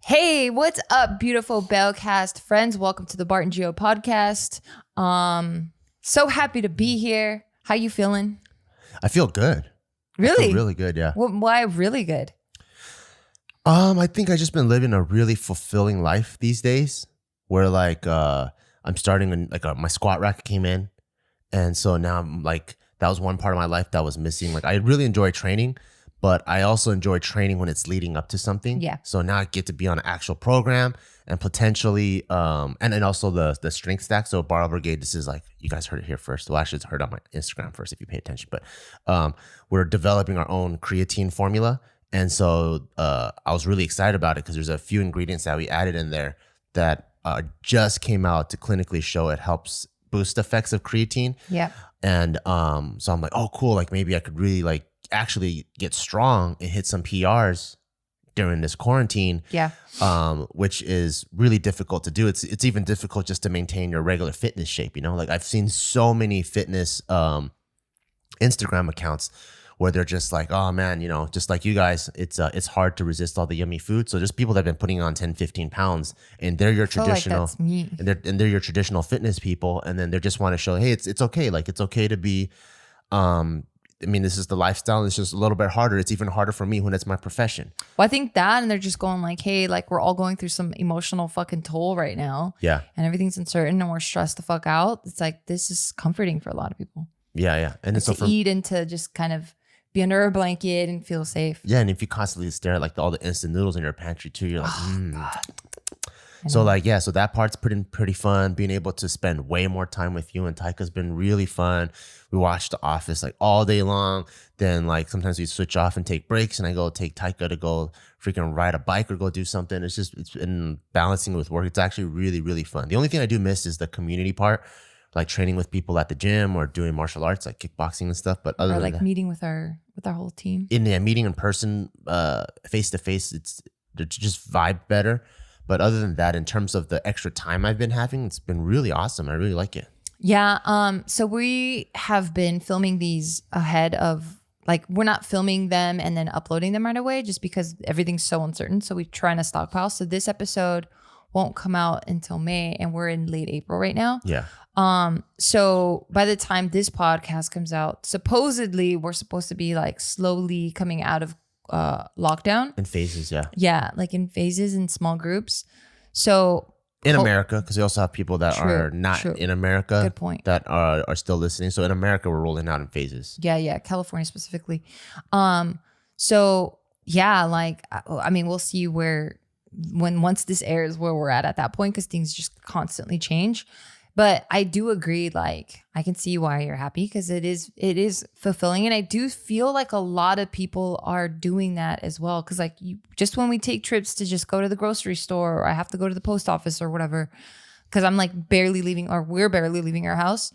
Hey, what's up, beautiful Bellcast friends? Welcome to the Bart and Gio podcast. So happy to be here. How you feeling? I feel good. Really? I feel really good, yeah. Why really good? I think I just been living a really fulfilling life these days where I'm starting my squat rack came in. And so now I'm like, that was one part of my life that was missing. Like I really enjoy training, but I also enjoy training when it's leading up to something. Yeah. So now I get to be on an actual program and potentially, and then also the strength stack. So Barbell Brigade, this is like, you guys heard it here first. Well, actually it's heard on my Instagram first if you pay attention, but we're developing our own creatine formula. And so I was really excited about it because there's a few ingredients that we added in there that just came out to clinically show it helps boost effects of creatine. Yeah. And so I'm like, oh, cool. Like maybe I could really like actually get strong and hit some PRs during this quarantine. Yeah. Which is really difficult to do. It's even difficult just to maintain your regular fitness shape. You know, like I've seen so many fitness Instagram accounts where they're just like, oh man, you know, just like you guys, it's hard to resist all the yummy food. So just people that have been putting on 10, 15 pounds and they're your traditional, like that's me. and they're your traditional fitness people. And then they just want to show, hey, it's okay. Like it's okay to be, I mean, this is the lifestyle. It's just a little bit harder. It's even harder for me when it's my profession. Well, I think that, and they're just going like, hey, like we're all going through some emotional fucking toll right now. Yeah. And everything's uncertain and we're stressed the fuck out. It's like, this is comforting for a lot of people. Yeah. Yeah. And Like so to eat and to just kind of be under a blanket and feel safe. yeah. And if you constantly stare at like all the instant noodles in your pantry too, you're like, God. So like, yeah, so that part's pretty fun. Being able to spend way more time with you and Taika's been really fun. We watch The Office like all day long. Then like sometimes we switch off and take breaks and I go take Taika to go freaking ride a bike or go do something. It's been balancing with work. It's actually really, really fun. The only thing I do miss is the community part, like training with people at the gym or doing martial arts like kickboxing and stuff. But other Or than like that, meeting with our whole team. meeting in person, face to face, it's just vibe better. But other than that, in terms of the extra time I've been having, it's been really awesome. I really like it. Yeah. So we have been filming these ahead of, like, we're not filming them and then uploading them right away just because everything's so uncertain. So we're trying to stockpile. So this episode won't come out until May and we're in late April right now. Yeah. So by the time this podcast comes out, supposedly we're supposed to be like slowly coming out of lockdown. In phases, yeah. Yeah, like in phases in small groups. So in America, because we also have people that are not in America. Good point. That are still listening. So in America, we're rolling out in phases. Yeah, California specifically. So yeah, like I mean, we'll see once this airs where we're at that point because things just constantly change. But I do agree, like I can see why you're happy because it is fulfilling. And I do feel like a lot of people are doing that as well. Cause like just when we take trips to just go to the grocery store or I have to go to the post office or whatever, because I'm like barely leaving or we're barely leaving our house.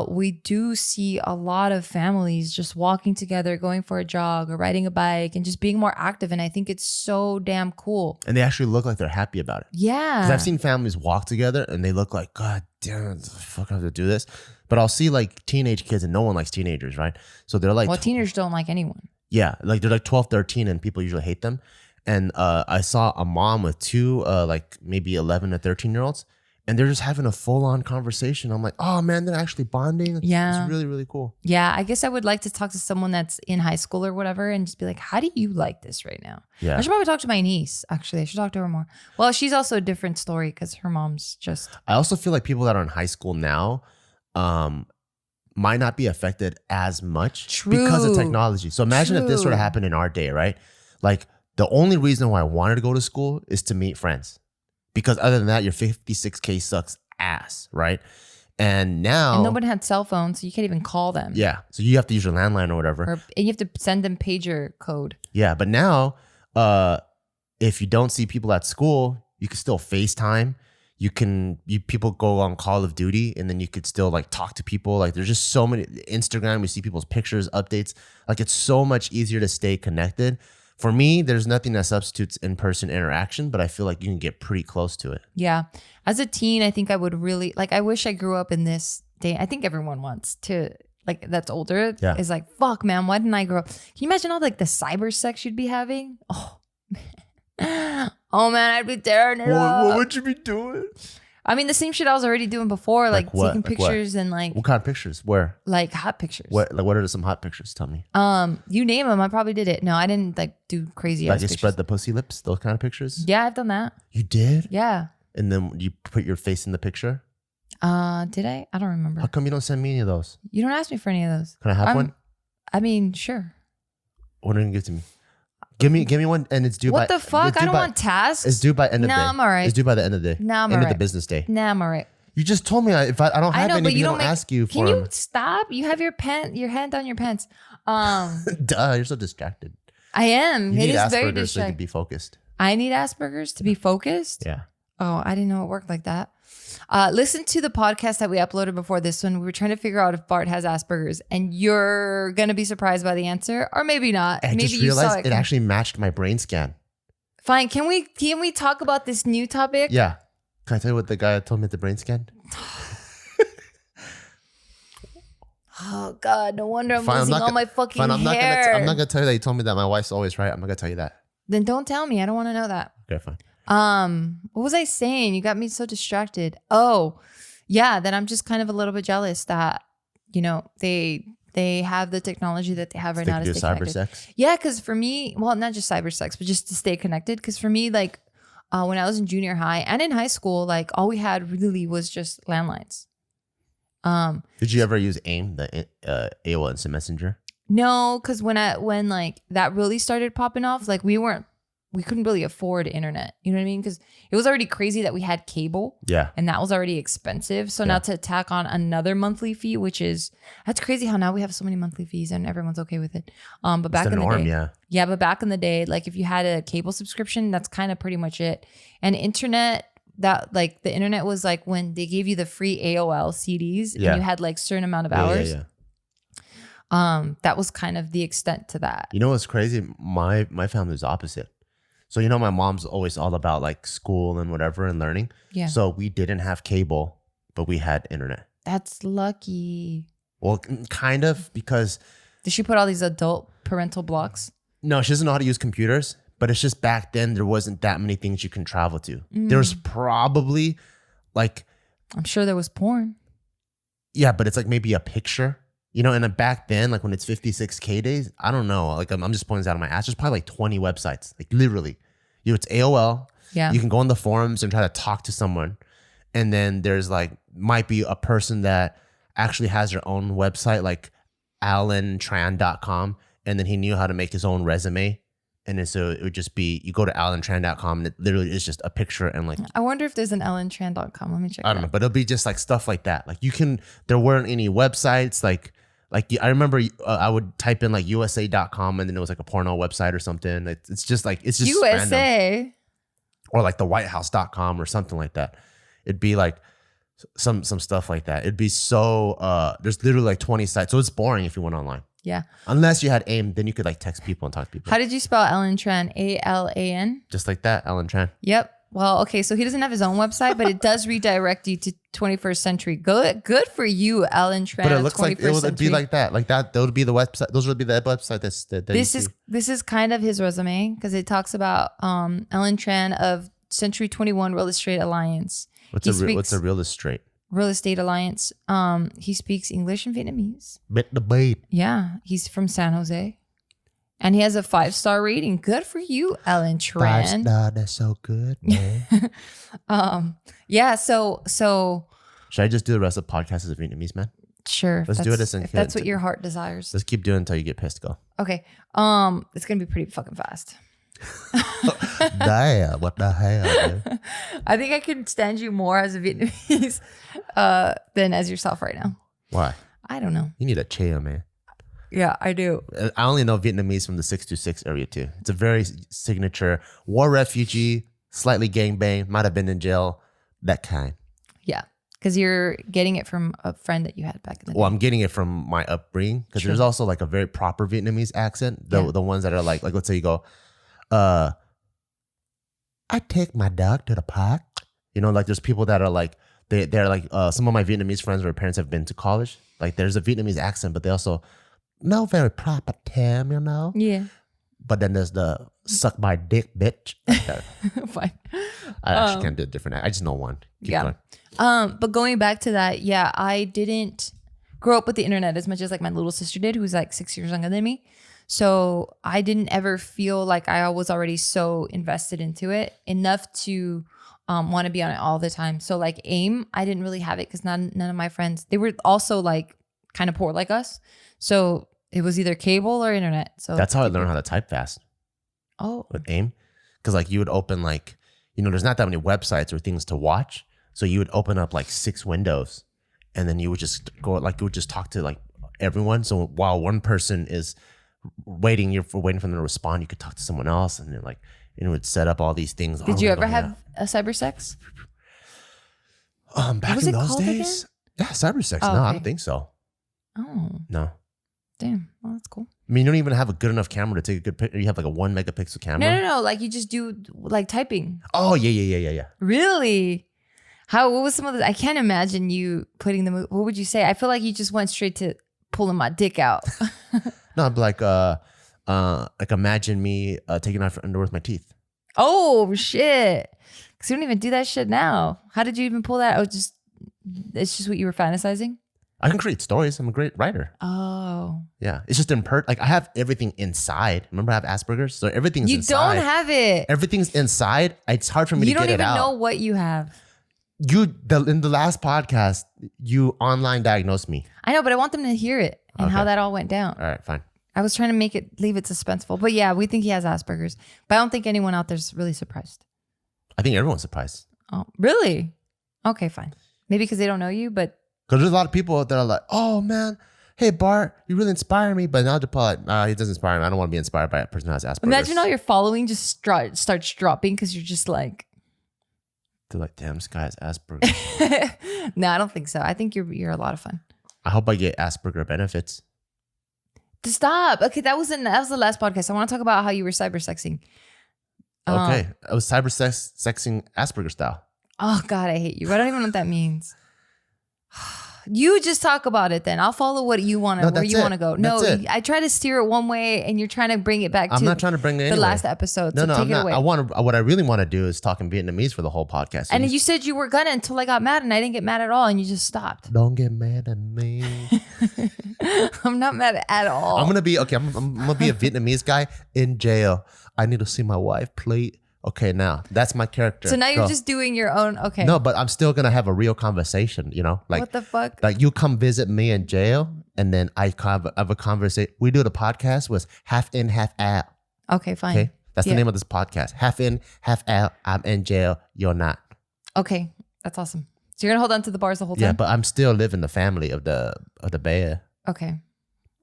We do see a lot of families just walking together, going for a jog or riding a bike and just being more active. And I think it's so damn cool. And they actually look like they're happy about it. Yeah. Because I've seen families walk together and they look like, God damn, the fuck I have to do this. But I'll see like teenage kids and no one likes teenagers, right? So they're like, well, teenagers don't like anyone. Yeah, like they're like 12, 13 and people usually hate them. And I saw a mom with two like maybe 11 to 13-year-olds. And they're just having a full-on conversation. I'm like, oh man, they're actually bonding. It's really, really cool. Yeah, I guess I would like to talk to someone that's in high school or whatever and just be like, how do you like this right now? Yeah. I should probably talk to my niece, actually. I should talk to her more. Well, she's also a different story because her mom's just... I also feel like people that are in high school now might not be affected as much because of technology. So imagine if this sort of happened in our day, right? Like the only reason why I wanted to go to school is to meet friends. Because other than that, your 56K sucks ass, right? And now... And nobody had cell phones, so you can't even call them. Yeah. So you have to use your landline or whatever. And you have to send them pager code. Yeah. But now, if you don't see people at school, you can still FaceTime. People go on Call of Duty and then you could still like talk to people. Like there's just so many... Instagram, we see people's pictures, updates. Like it's so much easier to stay connected. For me, there's nothing that substitutes in-person interaction, but I feel like you can get pretty close to it. Yeah. As a teen, I think I would really, like, I wish I grew up in this day. I think everyone wants to, like, that's older, is like, fuck, man, why didn't I grow up? Can you imagine all, like, the cyber sex you'd be having? Oh, man. Oh man, I'd be tearing it up. What would you be doing? I mean, the same shit I was already doing before, like what? taking Like what? pictures and like What kind of pictures? Where? like hot pictures. What are some hot pictures? Tell me. You name them, I probably did it. No, I didn't like do crazy Like ass you pictures. spread the pussy lips, those kind of pictures? Yeah, I've done that. You did? Yeah. And then you put your face in the picture? Did I? I don't remember. How come you don't send me any of those? You don't ask me for any of those. Can I have one? I mean, sure. What are you gonna give to me? Give me one, and it's due by. What the fuck? I don't want tasks. It's due by end of day. Nah, I'm all right. It's due by the end of the day. Nah, I'm end all of the right. business day. Nah, I'm all right. You just told me if I don't have I know, any, but you don't ask you for Can you them. stop? You have your hand on your pants. Duh, you're so distracted. I am. You It need is very Asperger's so you can distracting. be focused. I need Asperger's to be focused. Yeah. Oh, I didn't know it worked like that. Listen to the podcast that we uploaded before this one. We were trying to figure out if Bart has Asperger's, and you're gonna be surprised by the answer, or maybe not. I Maybe just you saw realized it actually matched my brain scan. Fine. Can we talk about this new topic? Yeah. Can I tell you what the guy told me at the brain scan? Oh God, no wonder I'm Fine, losing all my fucking hair. I'm not gonna tell you that you told me that my wife's always right. I'm not gonna tell you that. Then don't tell me. I don't want to know that. Okay, fine. What was I saying? You got me so distracted. Oh, yeah. Then I'm just kind of a little bit jealous that, you know, they have the technology that they have right now to stay cyber connected. sex. Yeah, because for me, well, not just cyber sex, but just to stay connected. Because for me, like when I was in junior high and in high school, like all we had really was just landlines. Did you ever use AIM, the AOL Instant Messenger? No, because when like that really started popping off, like we couldn't really afford internet. You know what I mean? Because it was already crazy that we had cable. Yeah. And that was already expensive. So now to tack on another monthly fee, that's crazy how now we have so many monthly fees and everyone's okay with it. But back in the day, but back in the day, like if you had a cable subscription, that's kind of pretty much it. And internet, that like the internet was like when they gave you the free AOL CDs and you had like certain amount of hours. That was kind of the extent to that. You know what's crazy? My family's opposite. So, you know, my mom's always all about like school and whatever and learning. Yeah. So we didn't have cable, but we had internet. That's lucky. Well, kind of, because... Did she put all these adult parental blocks? No, she doesn't know how to use computers, but it's just back then there wasn't that many things you can travel to. There was probably like... I'm sure there was porn. Yeah, but it's like maybe a picture. You know, and then back then, like when it's 56K days, I don't know. Like I'm just pulling this out of my ass. There's probably like 20 websites, like literally. You know, it's AOL. Yeah. You can go on the forums and try to talk to someone. And then there's like, might be a person that actually has their own website, like alantran.com. And then he knew how to make his own resume. And then so it would just be, you go to alantran.com and it literally is just a picture and like. I wonder if there's an ellentran.com. Let me check. I don't know, but it'll be just like stuff like that. Like there weren't any websites. Like I remember I would type in like USA.com and then it was like a porno website or something. It's just USA. Random. Or like the whitehouse.com or something like that. It'd be like some stuff like that. It'd be so, there's literally like 20 sites. So it's boring if you went online. Yeah. Unless you had AIM, then you could like text people and talk to people. How did you spell Ellentran? ALAN? Just like that, Ellentran. Yep. Well, okay, so he doesn't have his own website, but it does redirect you to 21st century. Good for you, Ellentran. But it looks like it would be like that. Like that would be the website. Those would be the website this is kind of his resume because it talks about Ellentran of Century 21 Real Estate Alliance. What's a real estate? Real Estate Alliance. He speaks English and Vietnamese. Bit the bait. Yeah, he's from San Jose. And he has a 5-star rating. Good for you, Ellentran. 5-star, that's so good, man. Yeah, so should I just do the rest of the podcast as a Vietnamese man? Sure. Let's do it if that's what your heart desires. Let's keep doing it until you get pissed. Go. Okay. It's gonna be pretty fucking fast. Damn, what the hell, dude? I think I can stand you more as a Vietnamese than as yourself right now. Why? I don't know. You need a chair, man. Yeah, I do. I only know Vietnamese from the 626 area too. It's a very signature war refugee, slightly gangbang, might have been in jail, that kind. Yeah, because you're getting it from a friend that you had back in the day. Well, I'm getting it from my upbringing because there's also like a very proper Vietnamese accent. The ones that are like let's say you go, I take my dog to the park. You know, like there's people that are like they're like some of my Vietnamese friends where parents have been to college. Like there's a Vietnamese accent, but they also no very proper term, you know. Yeah. But then there's the suck my dick, bitch. Fine. I actually can't do a different. I just know one. Keep going. But going back to that, yeah, I didn't grow up with the internet as much as like my little sister did, who's like 6 years younger than me. So I didn't ever feel like I was already so invested into it enough to want to be on it all the time. So like AIM, I didn't really have it because none of my friends, they were also like kind of poor like us. So it was either cable or internet. So that's how I learned how to type fast. Oh, with AIM, because like you would open like, you know, there's not that many websites or things to watch, so you would open up like 6 windows, and then you would just go like you would just talk to like everyone. So while one person is waiting for them to respond, you could talk to someone else, and then like it would set up all these things. Did you ever have a cyber sex? Back in those days, yeah, cyber sex. Oh, no, okay. I don't think so. Oh, no. Damn. Well, that's cool. I mean, you don't even have a good enough camera to take a good picture. You have like a 1 megapixel camera. No. Like you just do like typing. Oh yeah. Really? What was some of the, I can't imagine you putting what would you say? I feel like you just went straight to pulling my dick out. No, but like imagine me taking off your underwear with my teeth. Oh shit. Cause you don't even do that shit now. How did you even pull that? It's just what you were fantasizing? I can create stories. I'm a great writer. Oh. Yeah. It's just like I have everything inside. Remember I have Asperger's? So everything's inside. You don't have it. Everything's inside. It's hard for me to get it out. You don't even know what you have. In the last podcast, you online diagnosed me. I know, but I want them to hear it and how that all went down. All right, fine. I was trying to leave it suspenseful. But yeah, we think he has Asperger's. But I don't think anyone out there's really surprised. I think everyone's surprised. Oh, really? Okay, fine. Maybe because they don't know you, but because there's a lot of people that are like, oh man, hey Bart, you really inspire me. But now they're probably like, he doesn't inspire me. I don't want to be inspired by a person who has Asperger's. Imagine all your following just starts dropping because you're just like, they're like, damn, this guy has Asperger's. No, I don't think so. I think you're a lot of fun. I hope I get Asperger benefits. Stop. Okay, that was the last podcast. I want to talk about how you were cyber sexing. Okay, I was cyber sexing Asperger style. Oh God, I hate you. I don't even know what that means. You just talk about it then. I'll follow what you want to, where you want to go. No, I try to steer it one way and you're trying to bring it back to I'm not trying to bring it the anyway. last episode. No, So no, take I'm it not. away. What I really want to do is talk in Vietnamese for the whole podcast. And you said you were gonna until I got mad and I didn't get mad at all and you just stopped. Don't get mad at me. I'm not mad at all. I'm gonna be okay. I'm gonna be a Vietnamese guy in jail. I need to see my wife, please. Okay, now that's my character. So now you're just doing your own. Okay. No, but I'm still gonna have a real conversation. You know, like what the fuck? Like you come visit me in jail, and then I have a conversation. We do the podcast was half in, half out. Okay, fine. Okay, that's the name of this podcast. Half in, half out. I'm in jail. You're not. Okay, that's awesome. So you're gonna hold on to the bars the whole time. Yeah, but I'm still living the family of the bear. Okay.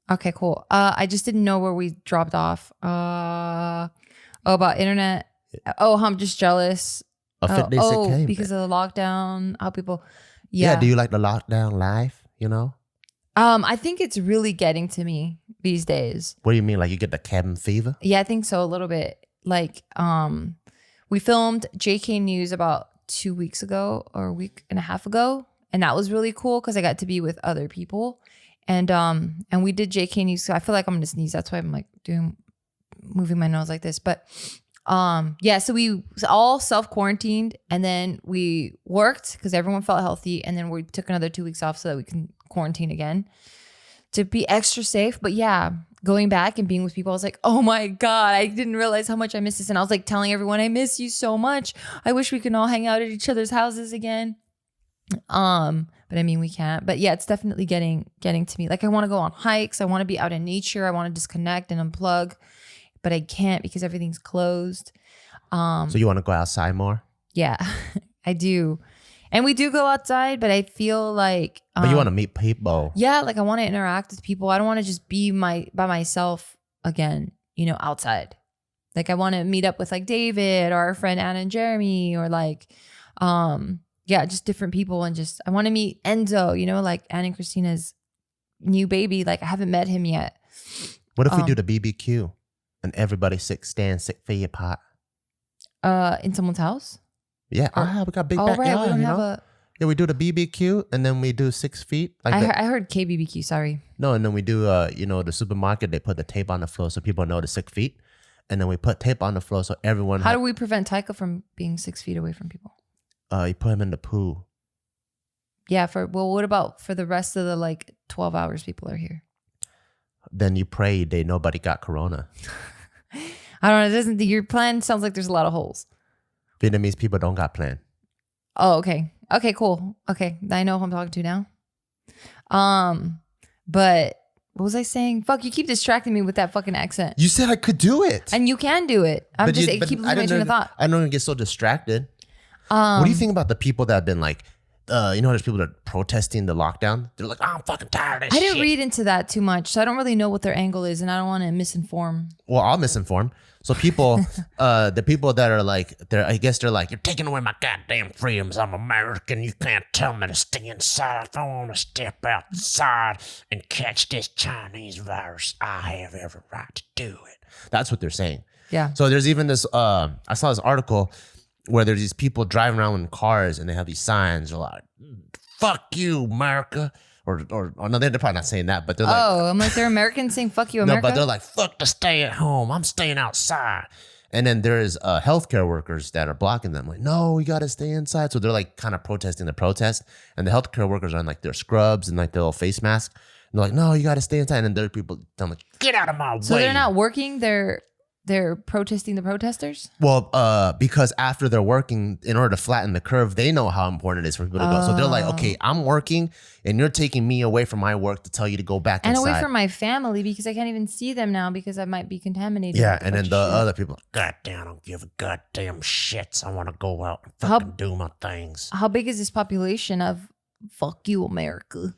Okay, cool. I just didn't know where we dropped off. About internet. Oh, I'm just jealous. Because of the lockdown, how people. Yeah. Do you like the lockdown life? You know. I think it's really getting to me these days. What do you mean? Like you get the cabin fever? Yeah, I think so a little bit. Like, we filmed JK News about 2 weeks ago or a week and a half ago, and that was really cool because I got to be with other people, and we did JK News. So I feel like I'm gonna sneeze. That's why I'm like moving my nose like this, but. Yeah, so we all self-quarantined and then we worked because everyone felt healthy, and then we took another 2 weeks off so that we can quarantine again to be extra safe. But yeah, going back and being with people, I was like, oh my God, I didn't realize how much I miss this. And I was like telling everyone, I miss you so much. I wish we could all hang out at each other's houses again. But I mean, we can't. But yeah, it's definitely getting to me. Like I want to go on hikes. I want to be out in nature. I want to disconnect and unplug. But I can't because everything's closed. So you want to go outside more? Yeah, I do. And we do go outside, but I feel like... but you want to meet people. Yeah, like I want to interact with people. I don't want to just be by myself again, outside. Like I want to meet up with like David or our friend Anna and Jeremy or like, just different people. And just, I want to meet Enzo, like Anna and Christina's new baby. Like I haven't met him yet. What if we do the BBQ? And everybody stand 6 feet apart. In someone's house? Yeah, we got big backyard. Right. We don't have Yeah, we do the BBQ and then we do 6 feet. Like I heard KBBQ. Sorry. No, and then we do the supermarket. They put the tape on the floor so people know the 6 feet, and then we put tape on the floor so everyone. How do we prevent Taika from being 6 feet away from people? You put him in the poo. Yeah. What about for the rest of the like 12 hours people are here? Then you pray nobody got corona. I don't know. It doesn't. Your plan sounds like there's a lot of holes. Vietnamese people don't got plan. Oh, okay. Okay, cool. Okay, I know who I'm talking to now. But what was I saying? Fuck, you keep distracting me with that fucking accent. You said I could do it. And you can do it. I keep losing my train of thought. I don't even get so distracted. What do you think about the people that have been like, there's people that are protesting the lockdown? They're like, I'm fucking tired of this shit. I didn't read into that too much, so I don't really know what their angle is, and I don't want to misinform. Well, I'll misinform. So people, the people that are like, I guess they're like, you're taking away my goddamn freedoms. I'm American. You can't tell me to stay inside. If I want to step outside and catch this Chinese virus, I have every right to do it. That's what they're saying. Yeah. So there's even this, I saw this article where there's these people driving around in cars and they have these signs. They're like, fuck you, America. Or no, they're probably not saying that, but they're like, I'm like, they're Americans saying fuck you, America. No, but they're like, fuck to stay at home. I'm staying outside. And then there's healthcare workers that are blocking them. Like, no, we got to stay inside. So they're like kind of protesting the protest. And the healthcare workers are in like their scrubs and like their little face mask. And they're like, no, you got to stay inside. And then there are people telling them, like, get out of my way. So they're not working. They're protesting the protesters? Well, because after they're working, in order to flatten the curve, they know how important it is for people to go. So they're like, okay, I'm working and you're taking me away from my work to tell you to go back inside. And away from my family because I can't even see them now because I might be contaminated. Yeah, and then the other people, God damn, I don't give a goddamn shit. I want to go out and fucking do my things. How big is this population of fuck you, America?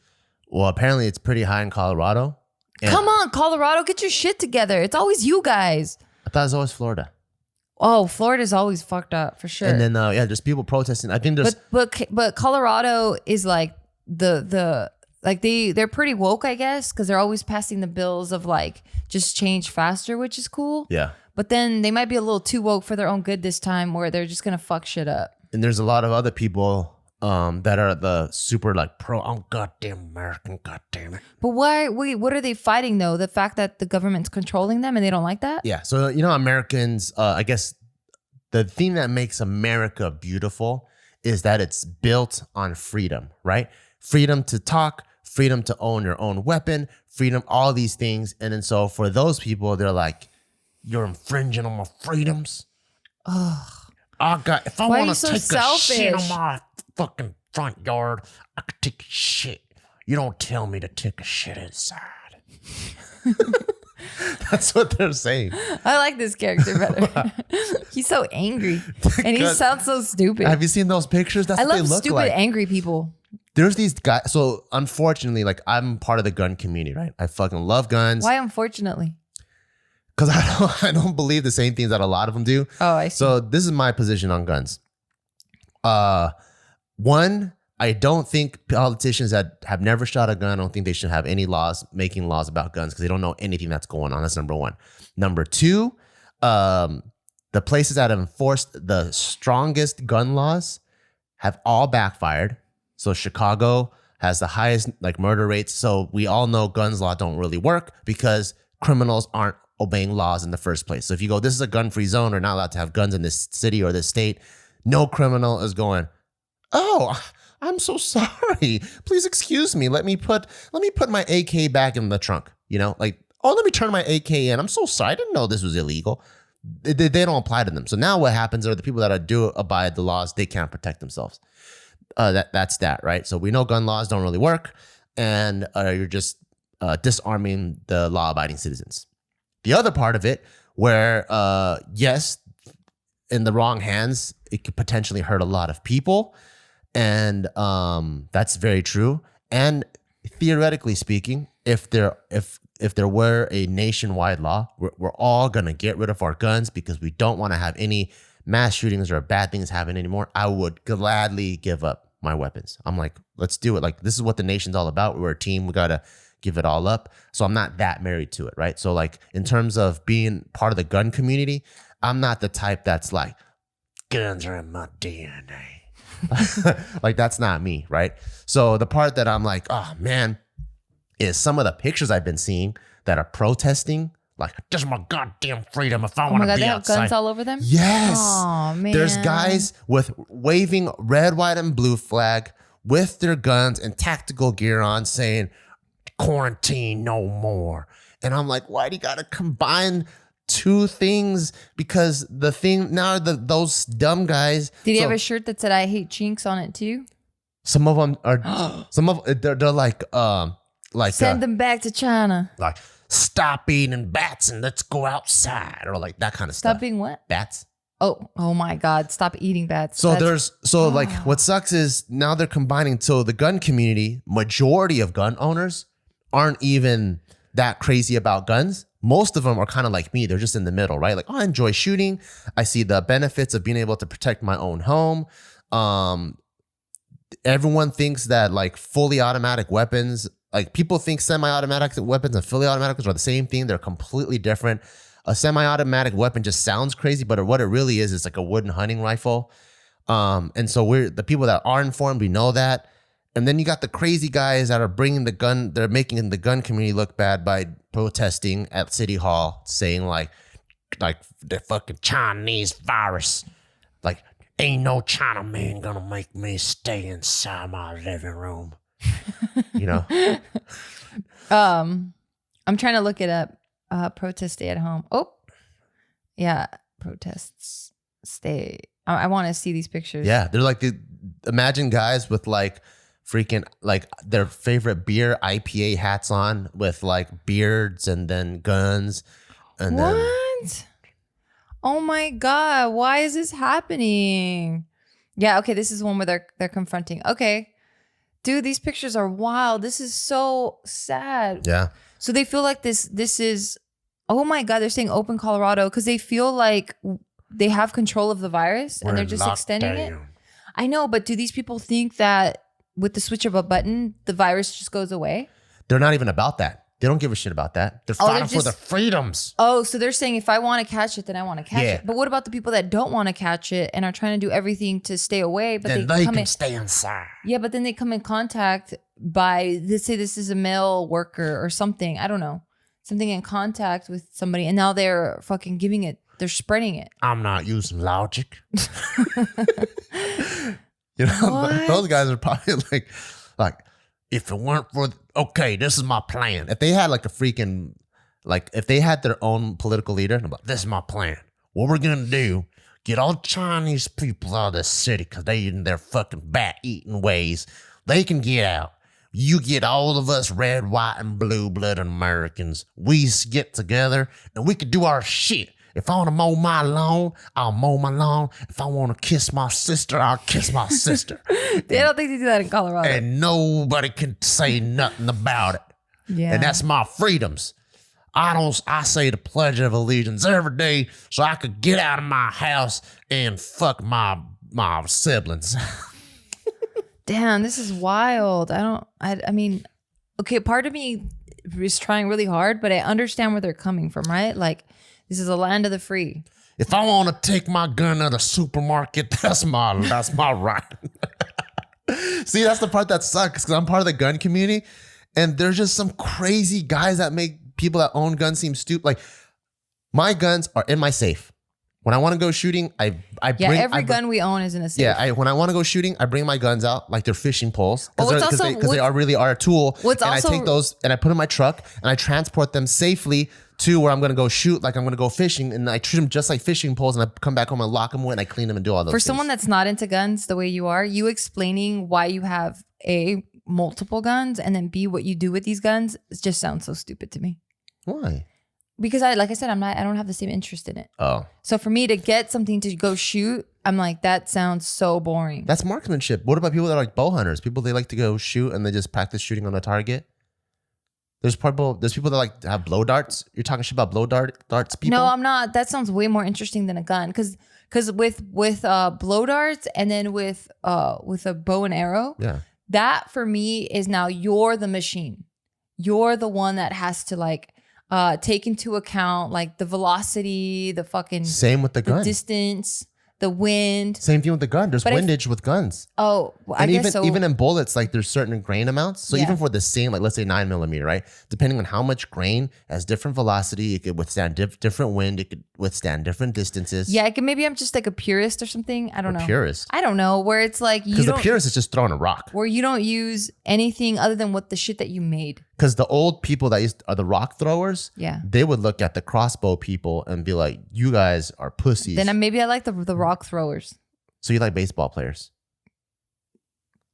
Well, apparently it's pretty high in Colorado. Come on, Colorado, get your shit together. It's always you guys. I thought it was always Florida. Oh, Florida's always fucked up for sure. And then there's people protesting. I think there's but Colorado is like they're pretty woke, I guess, because they're always passing the bills of like just change faster, which is cool. Yeah. But then they might be a little too woke for their own good this time, where they're just gonna fuck shit up. And there's a lot of other people that are the super like pro. I'm goddamn American, goddamn it. But why? Wait, what are they fighting though? The fact that the government's controlling them and they don't like that? Yeah. So Americans. I guess the thing that makes America beautiful is that it's built on freedom, right? Freedom to talk, freedom to own your own weapon, freedom, all these things. And then so for those people, they're like, you're infringing on my freedoms. Ugh. If I want to take a shit on my fucking front yard, I could take a shit. You don't tell me to take a shit inside. That's what they're saying. I like this character better. He's so angry and he sounds so stupid. Have you seen those pictures? That's I what they love look stupid like. Angry people. There's these guys. So unfortunately, like I'm part of the gun community, right? I fucking love guns. Why unfortunately? Because I don't believe the same things that a lot of them do. Oh, I see. So this is my position on guns. One, I don't think politicians that have never shot a gun, I don't think they should have any laws, making laws about guns because they don't know anything that's going on. That's number one. Number two, the places that have enforced the strongest gun laws have all backfired. So Chicago has the highest like murder rates. So we all know guns law don't really work because criminals aren't obeying laws in the first place. So if you go, this is a gun-free zone, or not allowed to have guns in this city or this state, no criminal is going, oh, I'm so sorry. Please excuse me. Let me put my AK back in the trunk. Like, oh, let me turn my AK in. I'm so sorry. I didn't know this was illegal. They don't apply to them. So now what happens are the people that do abide the laws, they can't protect themselves. That's that, right? So we know gun laws don't really work, and you're just disarming the law-abiding citizens. The other part of it, where yes, in the wrong hands, it could potentially hurt a lot of people, and that's very true. And theoretically speaking, if there were a nationwide law, we're all gonna get rid of our guns because we don't want to have any mass shootings or bad things happen anymore. I would gladly give up my weapons. I'm like, let's do it. Like, this is what the nation's all about. We're a team. We gotta give it all up. So I'm not that married to it, right? So like in terms of being part of the gun community, I'm not the type that's like, guns are in my DNA. Like that's not me, right? So the part that I'm like, oh man, is some of the pictures I've been seeing that are protesting Like, this is my goddamn freedom if I Oh want my to God, be they have outside. guns all over them? Yes. Oh, man. There's guys with waving red, white, and blue flag with their guns and tactical gear on saying, quarantine no more. And I'm like, why do you got to combine two things? Because the thing now, those dumb guys. Did he have a shirt that said "I hate chinks" on it too? Some of them are, they're like, Send them back to China. like, stop eating bats and let's go outside, or like that kind of stuff. Stop being what? Bats. Oh my God! Stop eating bats. So like what sucks is now they're combining. So the gun community, majority of gun owners aren't even that crazy about guns. Most of them are kind of like me. They're just in the middle, right? Like, oh, I enjoy shooting. I see the benefits of being able to protect my own home. Everyone thinks that like fully automatic weapons, like people think semi-automatic weapons and fully automatic are the same thing. They're completely different. A semi-automatic weapon just sounds crazy, but what it really is like a wooden hunting rifle. And so we're the people that are informed, we know that. And then you got the crazy guys that are bringing the gun, they're making the gun community look bad by protesting at City Hall, saying like the fucking Chinese virus. Like, ain't no Chinaman gonna make me stay inside my living room. You know? I'm trying to look it up. Protest stay at home. Oh, yeah. Protests stay. I want to see these pictures. Yeah. They're like, imagine guys with like freaking like their favorite beer IPA hats on with like beards and then guns. And what? then Oh my God. Why is this happening? Yeah. Okay. This is one where they're confronting. Okay. Dude, these pictures are wild. This is so sad. yeah. So they feel like this is, oh my God, they're saying open Colorado because they feel like they have control of the virus and they're just extending it. I know, but do these people think that with the switch of a button, the virus just goes away? They're not even about that. They don't give a shit about that. They're fighting for their freedoms. Oh, so they're saying if I want to catch it, then I want to catch Yeah. it. But what about the people that don't want to catch it and are trying to do everything to stay away? But Then they can stay inside. Yeah, but then they come in contact by, let's say this is a male worker or something. I don't know. Something in contact with somebody. And now they're fucking giving it. They're spreading it. I'm not using logic. You know, What? those guys are probably like, if it weren't for, okay, this is my plan. If they had like a freaking, like if they had their own political leader, I'm like, this is my plan. What we're going to do, get all Chinese people out of this city because they in their fucking bat eating ways. They can get out. You get all of us red, white, and blue-blooded Americans. We get together and we can do our shit. If I want to mow my lawn, I'll mow my lawn. If I want to kiss my sister, I'll kiss my sister. They don't think they do that in Colorado. And nobody can say nothing about it. Yeah. And that's my freedoms. I say the Pledge of Allegiance every day so I could get out of my house and fuck my siblings. Damn, this is wild. I mean, okay, part of me is trying really hard, but I understand where they're coming from, right? Like, this is a land of the free. If I want to take my gun to the supermarket, that's my right. See, that's the part that sucks because I'm part of the gun community, and there's just some crazy guys that make people that own guns seem stupid. Like, my guns are in my safe. When I want to go shooting, every gun we own is in a safe. Yeah, when I want to go shooting, I bring my guns out like they're fishing poles because they really are a tool. I take those and I put in my truck and I transport them safely to where I'm going to go shoot, like I'm going to go fishing, and I treat them just like fishing poles, and I come back home and lock them away and I clean them and do all those things. For someone that's not into guns the way you are, you explaining why you have A, multiple guns, and then B, what you do with these guns, it just sounds so stupid to me. Why? Because I don't have the same interest in it. Oh. So for me to get something to go shoot, I'm like, that sounds so boring. That's marksmanship. What about people that are like bow hunters? People, they like to go shoot and they just practice shooting on the target. There's people that like to have blow darts. You're talking shit about blow darts people? No, I'm not. That sounds way more interesting than a gun. Because with blow darts and then with a bow and arrow, yeah, that for me is now you're the machine. You're the one that has to like take into account like the velocity, the fucking same with the gun. distance. the wind. Same thing with the gun. There's windage with guns. Oh, well, and I guess so. Even in bullets, like there's certain grain amounts. So Yeah. even for the same, like let's say 9mm, right? Depending on how much grain, has different velocity, it could withstand different wind, it could withstand different distances. Yeah, maybe I'm just like a purist or something. I don't know. Purist. I don't know, where it's like Because the purist is just throwing a rock. where you don't use anything other than what the shit that you made. Because the old people that are the rock throwers, Yeah. they would look at the crossbow people and be like, you guys are pussies. Then maybe I like the rock throwers. So you like baseball players.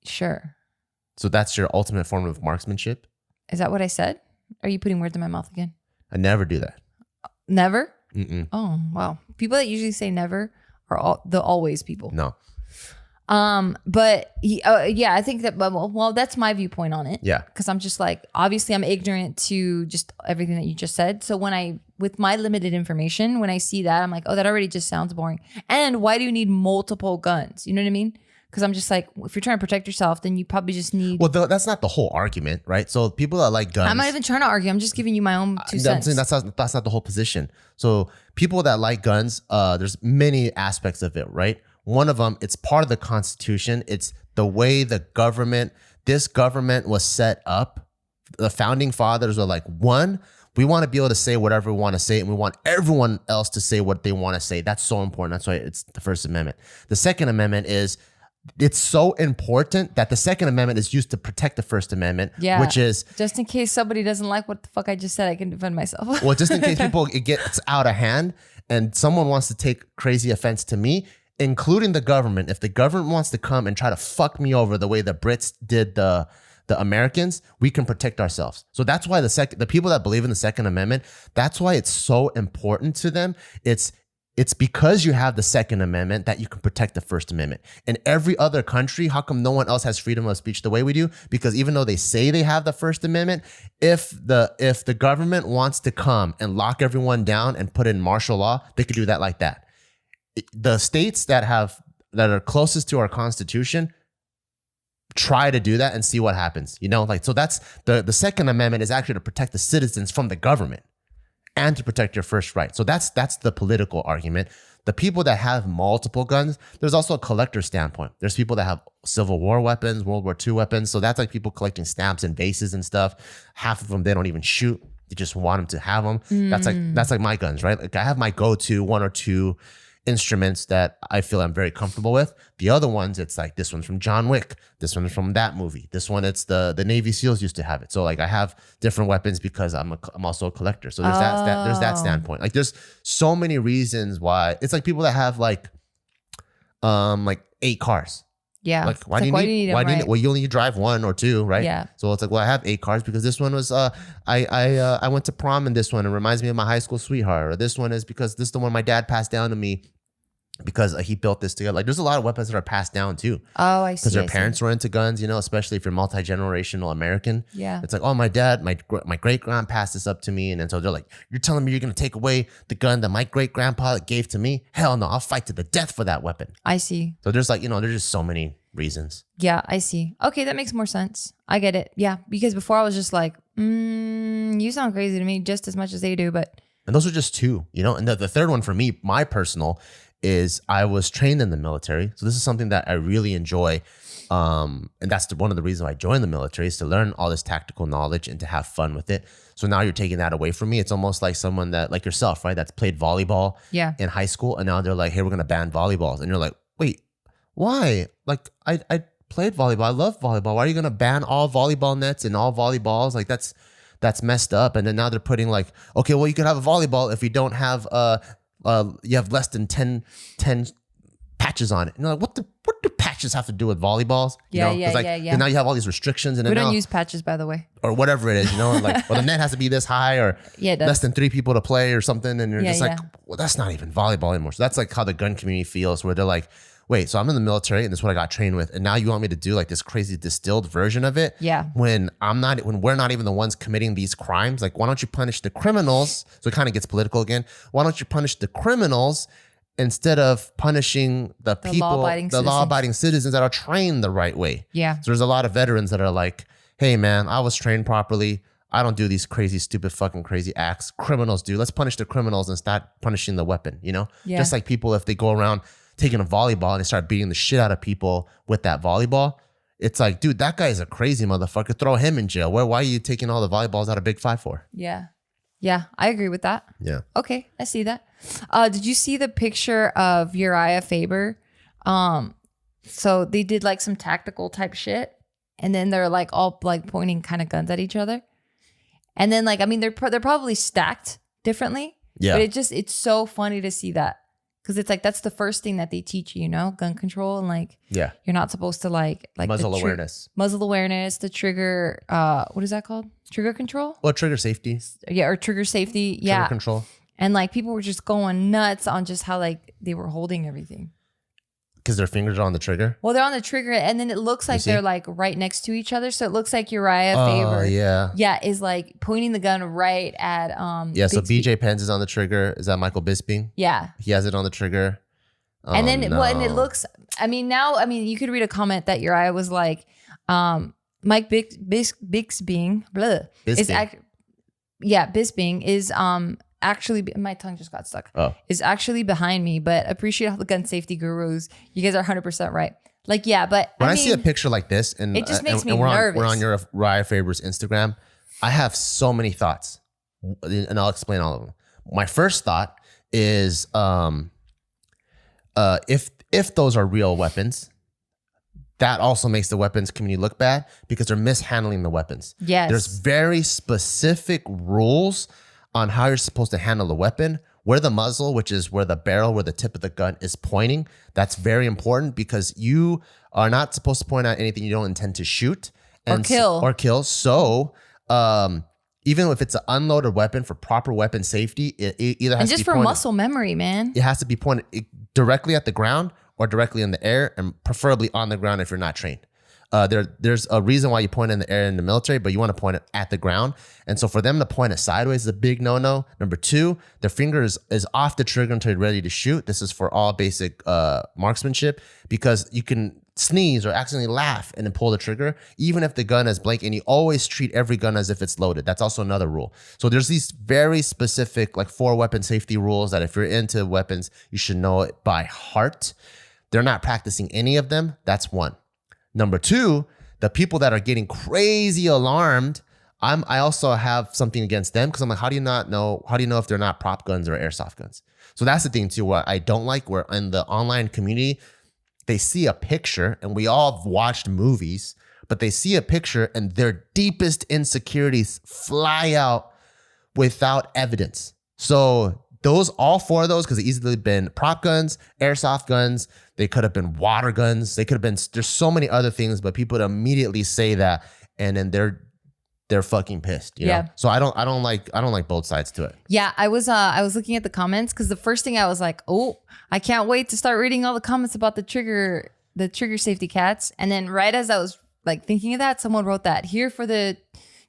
Sure. So that's your ultimate form of marksmanship? Is that what I said? Are you putting words in my mouth again? I never do that. Never? Mm-mm. Oh, wow. People that usually say never are the always people. No. But yeah, I think that, well, that's my viewpoint on it. Yeah. Because I'm just like, obviously I'm ignorant to just everything that you just said. So with my limited information, when I see that, I'm like, oh, that already just sounds boring. And why do you need multiple guns? You know what I mean? Because I'm just like, if you're trying to protect yourself, then you probably just need. Well, that's not the whole argument, right? So people that like guns. I'm not even trying to argue. I'm just giving you my own 2 cents. That's not the whole position. So people that like guns, there's many aspects of it, right? One of them, it's part of the Constitution. It's the way this government was set up. The founding fathers were like, one, we want to be able to say whatever we want to say, and we want everyone else to say what they want to say. That's so important. That's why it's the First Amendment. The Second Amendment is, it's so important that the Second Amendment is used to protect the First Amendment, which is just in case somebody doesn't like what the fuck I just said, I can defend myself. Well, just in case it gets out of hand and someone wants to take crazy offense to me, including the government. If the government wants to come and try to fuck me over the way the Brits did the Americans, we can protect ourselves. So that's why the people that believe in the Second Amendment, that's why it's so important to them. It's because you have the Second Amendment that you can protect the First Amendment. In every other country, how come no one else has freedom of speech the way we do? Because even though they say they have the First Amendment, if the government wants to come and lock everyone down and put in martial law, they could do that like that. The states that are closest to our Constitution try to do that and see what happens. So that's the Second Amendment is actually to protect the citizens from the government and to protect your first right. So that's the political argument. The people that have multiple guns, there's also a collector standpoint. There's people that have Civil War weapons, World War II weapons. So that's like people collecting stamps and vases and stuff. Half of them, they don't even shoot. They just want them to have them. That's like my guns, right? Like I have my go-to 1 or 2 instruments that I feel I'm very comfortable with. The other ones, it's like this one's from John Wick. This one's from that movie. This one, it's the Navy SEALs used to have it. So like I have different weapons because I'm also a collector. So there's that standpoint. Like there's so many reasons why. It's like people that have like 8 cars. Yeah. Like why do you need them? Well, you only drive 1 or 2, right? Yeah. So it's like, well, I have 8 cars because this one was I went to prom in this one. It reminds me of my high school sweetheart. Or this one is because this is the one my dad passed down to me because he built this together. Like there's a lot of weapons that are passed down too. Oh, I see. Because their parents were into guns, especially if you're multi-generational American. Yeah. It's like, oh, my dad, my great-grand passed this up to me. And then so they're like, you're telling me you're going to take away the gun that my great-grandpa gave to me? Hell no, I'll fight to the death for that weapon. I see. So there's like, there's just so many reasons. Yeah, I see. Okay, that makes more sense. I get it. Yeah, because before I was just like, you sound crazy to me just as much as they do, but. And those are just 2, and the third one for me, my personal, is I was trained in the military. So this is something that I really enjoy. And that's one of the reasons I joined the military, is to learn all this tactical knowledge and to have fun with it. So now you're taking that away from me. It's almost like someone that, like yourself, right? That's played volleyball in high school. And now they're like, hey, we're going to ban volleyballs. And you're like, wait, why? Like I played volleyball. I love volleyball. Why are you going to ban all volleyball nets and all volleyballs? Like that's messed up. And then now they're putting like, okay, well, you can have a volleyball if you don't have, you have less than 10 patches on it. And you're like, what do patches have to do with volleyballs? Yeah. And now you have all these restrictions. And we don't use patches, by the way. Or whatever it is, like, well, the net has to be this high or less than 3 people to play or something. And you're just like, well, that's not even volleyball anymore. So that's like how the gun community feels, where they're like, wait, so I'm in the military and this is what I got trained with. And now you want me to do like this crazy distilled version of it? Yeah. When we're not even the ones committing these crimes. Like, why don't you punish the criminals? So it kind of gets political again. Why don't you punish the criminals instead of punishing the people, the law-abiding citizens that are trained the right way? Yeah. So there's a lot of veterans that are like, hey man, I was trained properly. I don't do these crazy, stupid, fucking crazy acts. Criminals do. Let's punish the criminals and start punishing the weapon, Yeah. Just like people, if they go around taking a volleyball and they start beating the shit out of people with that volleyball. It's like, dude, that guy is a crazy motherfucker. Throw him in jail. Why are you taking all the volleyballs out of Big Five for? Yeah. Yeah, I agree with that. Yeah. Okay, I see that. Did you see the picture of Uriah Faber? So they did like some tactical type shit, and then they're like all like pointing kind of guns at each other, and then like I mean they're probably stacked differently. Yeah. But it's so funny to see that because it's like that's the first thing that they teach you, gun control, and like Yeah. you're not supposed to like Muzzle the awareness. muzzle awareness, the trigger. What is that called? Trigger control. Well, trigger safety. Yeah, or trigger safety. Trigger Yeah, control. and like people were just going nuts on just how like they were holding everything. Because their fingers are on the trigger. Well, they're on the trigger, and then it looks like they're like right next to each other. So it looks like Uriah Faber, yeah, is like pointing the gun right at Yeah, so Bixby. BJ Penn is on the trigger. Is that Michael Bisping? Yeah, He has it on the trigger. and then no. and it looks. I mean, you could read a comment that Uriah was like, Mike Bixby, blah, is Bisping is actually, my tongue just got stuck. Oh. Is actually behind me, but appreciate all the gun safety gurus. You guys are 100% right. Like, yeah, but when I mean, see a picture like this, and it just makes me we're nervous. we're on your Uriah Faber's Instagram. I have so many thoughts, and I'll explain all of them. My first thought is, if those are real weapons, that also makes the weapons community look bad because they're mishandling the weapons. Yes. There's very specific rules on how you're supposed to handle the weapon, where the muzzle, which is where the barrel, where the tip of the gun is pointing. That's very important because you are not supposed to point out anything you don't intend to shoot Or kill. So even if it's an unloaded weapon for proper weapon safety, it either has and to just be for pointed, muscle memory, man. it has to be pointed directly at the ground or directly in the air, and preferably on the ground if you're not trained. There's a reason why you point in the air in the military, but you want to point it at the ground. And so for them to point it sideways is a big no-no. Number two, their finger is off the trigger until you're ready to shoot. This is for all basic marksmanship because you can sneeze or accidentally laugh and then pull the trigger, even if the gun is blank, and you always treat every gun as if it's loaded. That's also another rule. So there's these very specific like 4 weapon safety rules that if you're into weapons, you should know it by heart. They're not practicing any of them. That's one. Number two, the people that are getting crazy alarmed, I also have something against them because I'm like, how do you know if they're not prop guns or airsoft guns? So that's the thing too, what I don't like, where in the online community, they see a picture, and we all have watched movies, but they see a picture and their deepest insecurities fly out without evidence. So all 4 of those could have easily been prop guns, airsoft guns. They could have been water guns. They could have been, there's so many other things, but people would immediately say that, and then they're fucking pissed. You know? So I don't like both sides to it. Yeah, I was looking at the comments because the first thing I was like, oh, I can't wait to start reading all the comments about the trigger safety cats. And then right as I was like thinking of that, someone wrote that here for the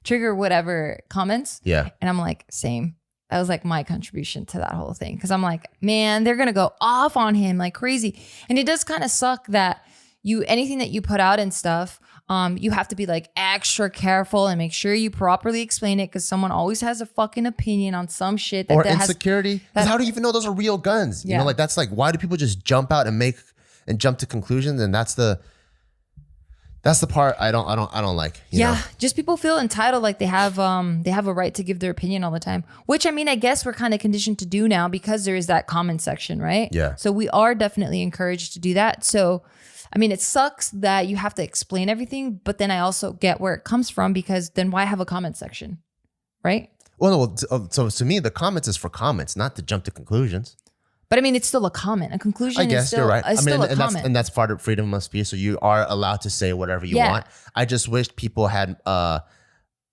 trigger whatever comments. Yeah. And I'm like, same. That was like my contribution to that whole thing. Cause I'm like, man, they're going to go off on him like crazy. And it does kind of suck that anything that you put out and stuff, you have to be like extra careful and make sure you properly explain it. Cause someone always has a fucking opinion on some shit. Or insecurity. Because how do you even know those are real guns? You know, like that's like, why do people just jump out and jump to conclusions? And that's the part I don't like. You know? Just people feel entitled, like they have a right to give their opinion all the time. Which I mean, I guess we're kind of conditioned to do now because there is that comment section, right? Yeah. So we are definitely encouraged to do that. So, I mean, it sucks that you have to explain everything, but then I also get where it comes from because then why have a comment section, right? Well, so to me, the comments is for comments, not to jump to conclusions. But I mean, it's still a comment. A conclusion I guess is still, you're right. still a comment. And that's part of freedom of speech. So you are allowed to say whatever you want. I just wish people had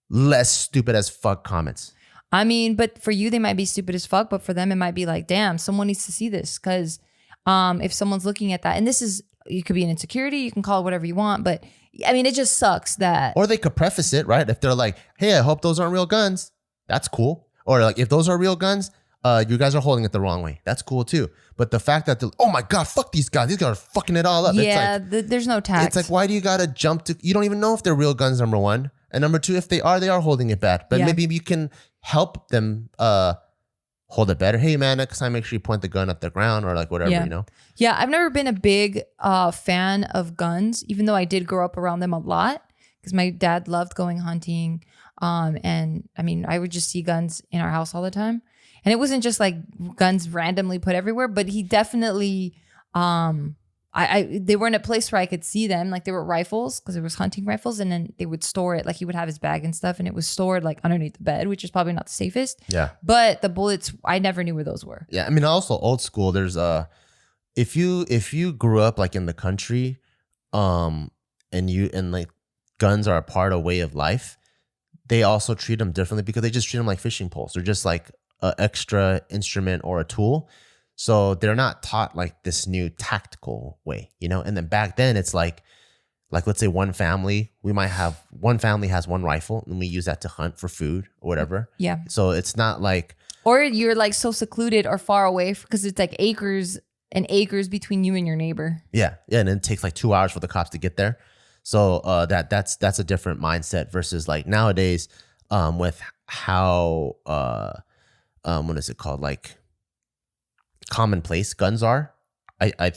less stupid as fuck comments. I mean, but for you, they might be stupid as fuck. But for them, it might be like, damn, someone needs to see this. Because if someone's looking at that, and this is, you could be an insecurity, you can call it whatever you want. But I mean, it just sucks that. Or they could preface it, right? If they're like, hey, I hope those aren't real guns. That's cool. Or like, if those are real guns, you guys are holding it the wrong way. That's cool too. But the fact that, oh my God, fuck these guys. These guys are fucking it all up. Yeah, it's like, there's no tact. It's like, why do you got to jump to, you don't even know if they're real guns, number one. And number two, if they are holding it bad. But maybe you can help them hold it better. Hey man, next time make sure you point the gun at the ground or like whatever, Yeah. you know? Yeah, I've never been a big fan of guns, even though I did grow up around them a lot because my dad loved going hunting. And I mean, I would just see guns in our house all the time. And it wasn't just like guns randomly put everywhere, but he definitely, they were in a place where I could see them. Like they were rifles because there was hunting rifles, and then they would store it. Like he would have his bag and stuff, and it was stored like underneath the bed, which is probably not the safest. Yeah. But the bullets, I never knew where those were. Yeah. I mean, also old school, there's if you grew up like in the country, and like guns are a part of way of life, they also treat them differently because they just treat them like fishing poles. They're just like an extra instrument or a tool. So they're not taught like this new tactical way, you know? And then back then it's like let's say one family has one rifle and we use that to hunt for food or whatever. Yeah. So it's not like, or you're like so secluded or far away because it's like acres and acres between you and your neighbor. yeah. And it takes like 2 hours for the cops to get there. So that's a different mindset versus like nowadays, with how what is it called, like commonplace guns are. I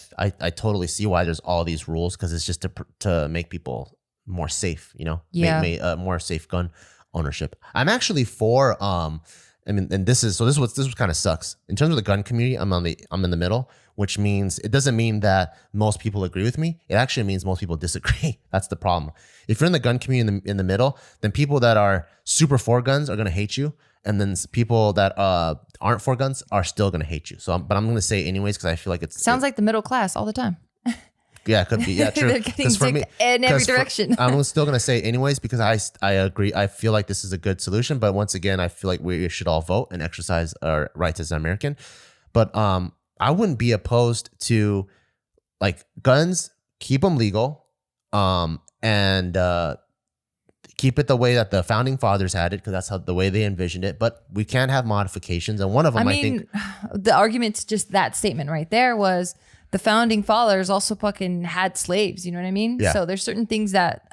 totally see why there's all these rules, because it's just to make people more safe, you know. Yeah. More safe gun ownership. I'm actually for I mean, and this was kind of sucks in terms of the gun community. I'm in the middle, which means it doesn't mean that most people agree with me. It actually means most people disagree. That's the problem. If you're in the gun community in the middle, then people that are super for guns are gonna hate you, and then people that aren't for guns are still gonna hate you. So, but I'm gonna say it anyways because I feel like sounds like the middle class all the time. Yeah, it could be. Yeah, true. They're getting dicked in every direction. I'm still going to say it anyways because I agree. I feel like this is a good solution. But once again, I feel like we should all vote and exercise our rights as an American. But I wouldn't be opposed to like guns, keep them legal, and keep it the way that the founding fathers had it, because that's the way they envisioned it. But we can have modifications. And one of them, I think. The argument to just that statement right there was, the founding fathers also fucking had slaves. You know what I mean? Yeah. So there's certain things that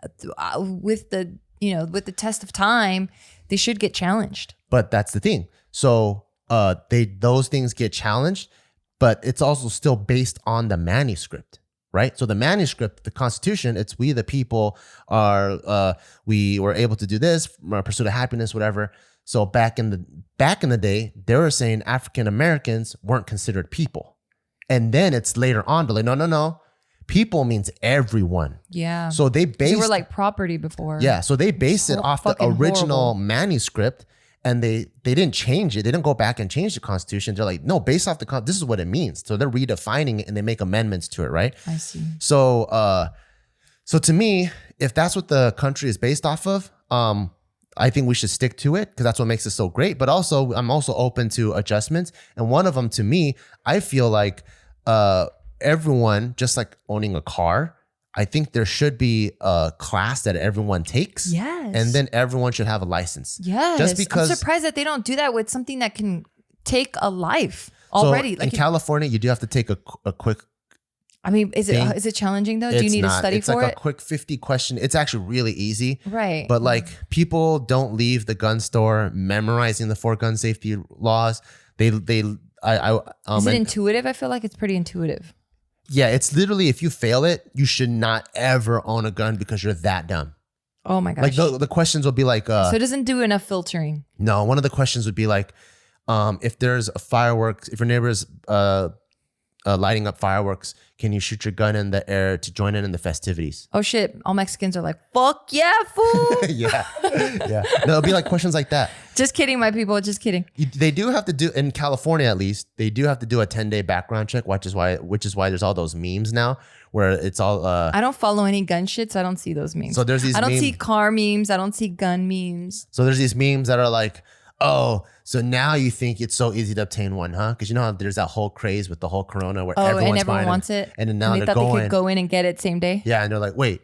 with the test of time, they should get challenged. But that's the thing. So those things get challenged, but it's also still based on the manuscript, right? So the manuscript, the Constitution, it's we the people we were able to do this, pursuit of happiness, whatever. So back in the day, they were saying African Americans weren't considered people. And then it's later on to like, no. People means everyone. Yeah. So they were like property before. Yeah. So they based it off the original manuscript, and they didn't change it. They didn't go back and change the Constitution. They're like, no, based off this is what it means. So they're redefining it and they make amendments to it, right? I see. So to me, if that's what the country is based off of, I think we should stick to it because that's what makes it so great. But also, I'm also open to adjustments. And one of them, to me, I feel like everyone, just like owning a car, I think there should be a class that everyone takes. Yes. And then everyone should have a license. Yes. Just because I'm surprised that they don't do that with something that can take a life already. So in California, you do have to take a quick. I mean, is it challenging though? Do you need to study for it? It's like a quick 50 question. It's actually really easy. Right. But like people don't leave the gun store memorizing the 4 gun safety laws. Is it intuitive? I feel like it's pretty intuitive. Yeah, it's literally, if you fail it, you should not ever own a gun because you're that dumb. Oh my gosh. Like the questions will be like, so it doesn't do enough filtering. No, one of the questions would be like, if there's a fireworks, if your neighbor's lighting up fireworks, can you shoot your gun in the air to join in the festivities? Oh shit. All Mexicans are like, fuck yeah, fool. Yeah. No, it'll be like questions like that. Just kidding, my people. Just kidding. They do have to do, in California at least, they do have to do a 10-day background check, which is why there's all those memes now where it's all I don't follow any gun shit, so I don't see those memes. So there's these I don't see car memes. I don't see gun memes. So there's these memes that are like, oh, so now you think it's so easy to obtain one, huh? Because you know how there's that whole craze with the whole corona where everyone wants it. And then now they they're going. They could go in and get it same day. Yeah, and they're like, wait,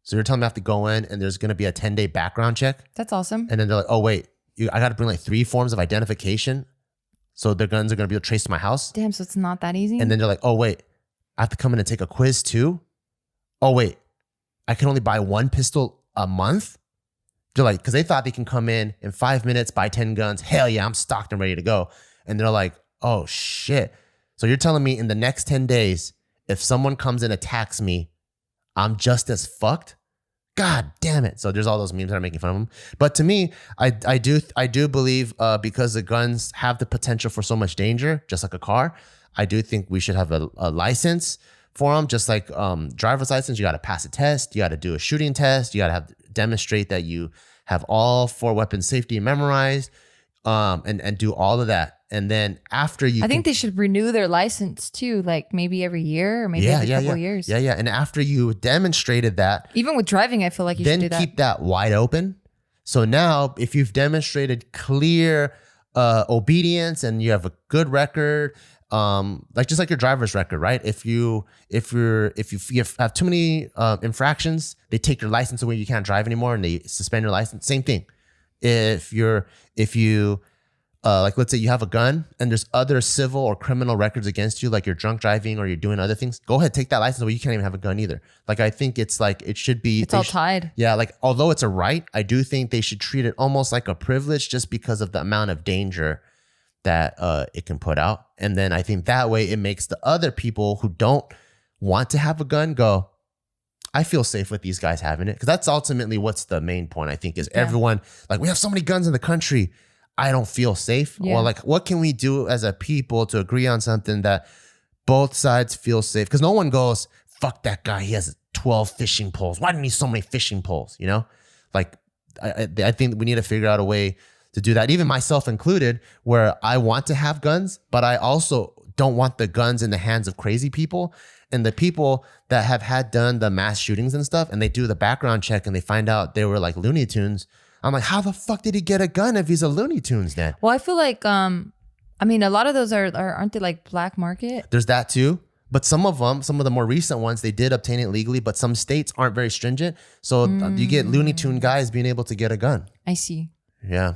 so you're telling me I have to go in and there's going to be a 10-day background check? That's awesome. And then they're like, oh, wait, I got to bring like 3 forms of identification. So their guns are going to be able to trace to my house. Damn, so it's not that easy? And then they're like, oh, wait, I have to come in and take a quiz too? Oh, wait, I can only buy 1 pistol a month? They're like, because they thought they can come in 5 minutes, buy 10 guns. Hell yeah, I'm stocked and ready to go. And they're like, oh shit. So you're telling me in the next 10 days, if someone comes and attacks me, I'm just as fucked? God damn it. So there's all those memes that are making fun of them. But to me, I do believe because the guns have the potential for so much danger, just like a car, I do think we should have a license for them. Just like driver's license, you got to pass a test. You got to do a shooting test. You got to have demonstrate that you have all 4 weapon safety memorized and do all of that. And then after you, I think they should renew their license too, like maybe every year or maybe every couple of years. Yeah. And after you demonstrated that, even with driving, I feel like you should do that. Then keep that wide open. So now, if you've demonstrated clear obedience and you have a good record, like just like your driver's record, right? If you have too many infractions, they take your license away. You can't drive anymore, and they suspend your license. Same thing. If you like, let's say you have a gun and there's other civil or criminal records against you, like you're drunk driving or you're doing other things, go ahead, take that license away. You can't even have a gun either. Like, I think it's like, it should be. It's all tied. Yeah. Like, although it's a right, I do think they should treat it almost like a privilege just because of the amount of danger that it can put out. And then I think that way it makes the other people who don't want to have a gun go, I feel safe with these guys having it. Because that's ultimately what's the main point, I think, is everyone, like, we have so many guns in the country, I don't feel safe. Yeah. Or like, what can we do as a people to agree on something that both sides feel safe? Because no one goes, fuck that guy, he has 12 fishing poles. Why do you need so many fishing poles? You know, like, I think we need to figure out a way to do that, even myself included, where I want to have guns, but I also don't want the guns in the hands of crazy people. And the people that have done the mass shootings and stuff, and they do the background check and they find out they were like Looney Tunes. I'm like, how the fuck did he get a gun if he's a Looney Tunes then? Well, I feel like, I mean, a lot of those aren't they like black market? There's that too. But some of the more recent ones, they did obtain it legally, but some states aren't very stringent. So you get Looney Tune guys being able to get a gun. I see. Yeah.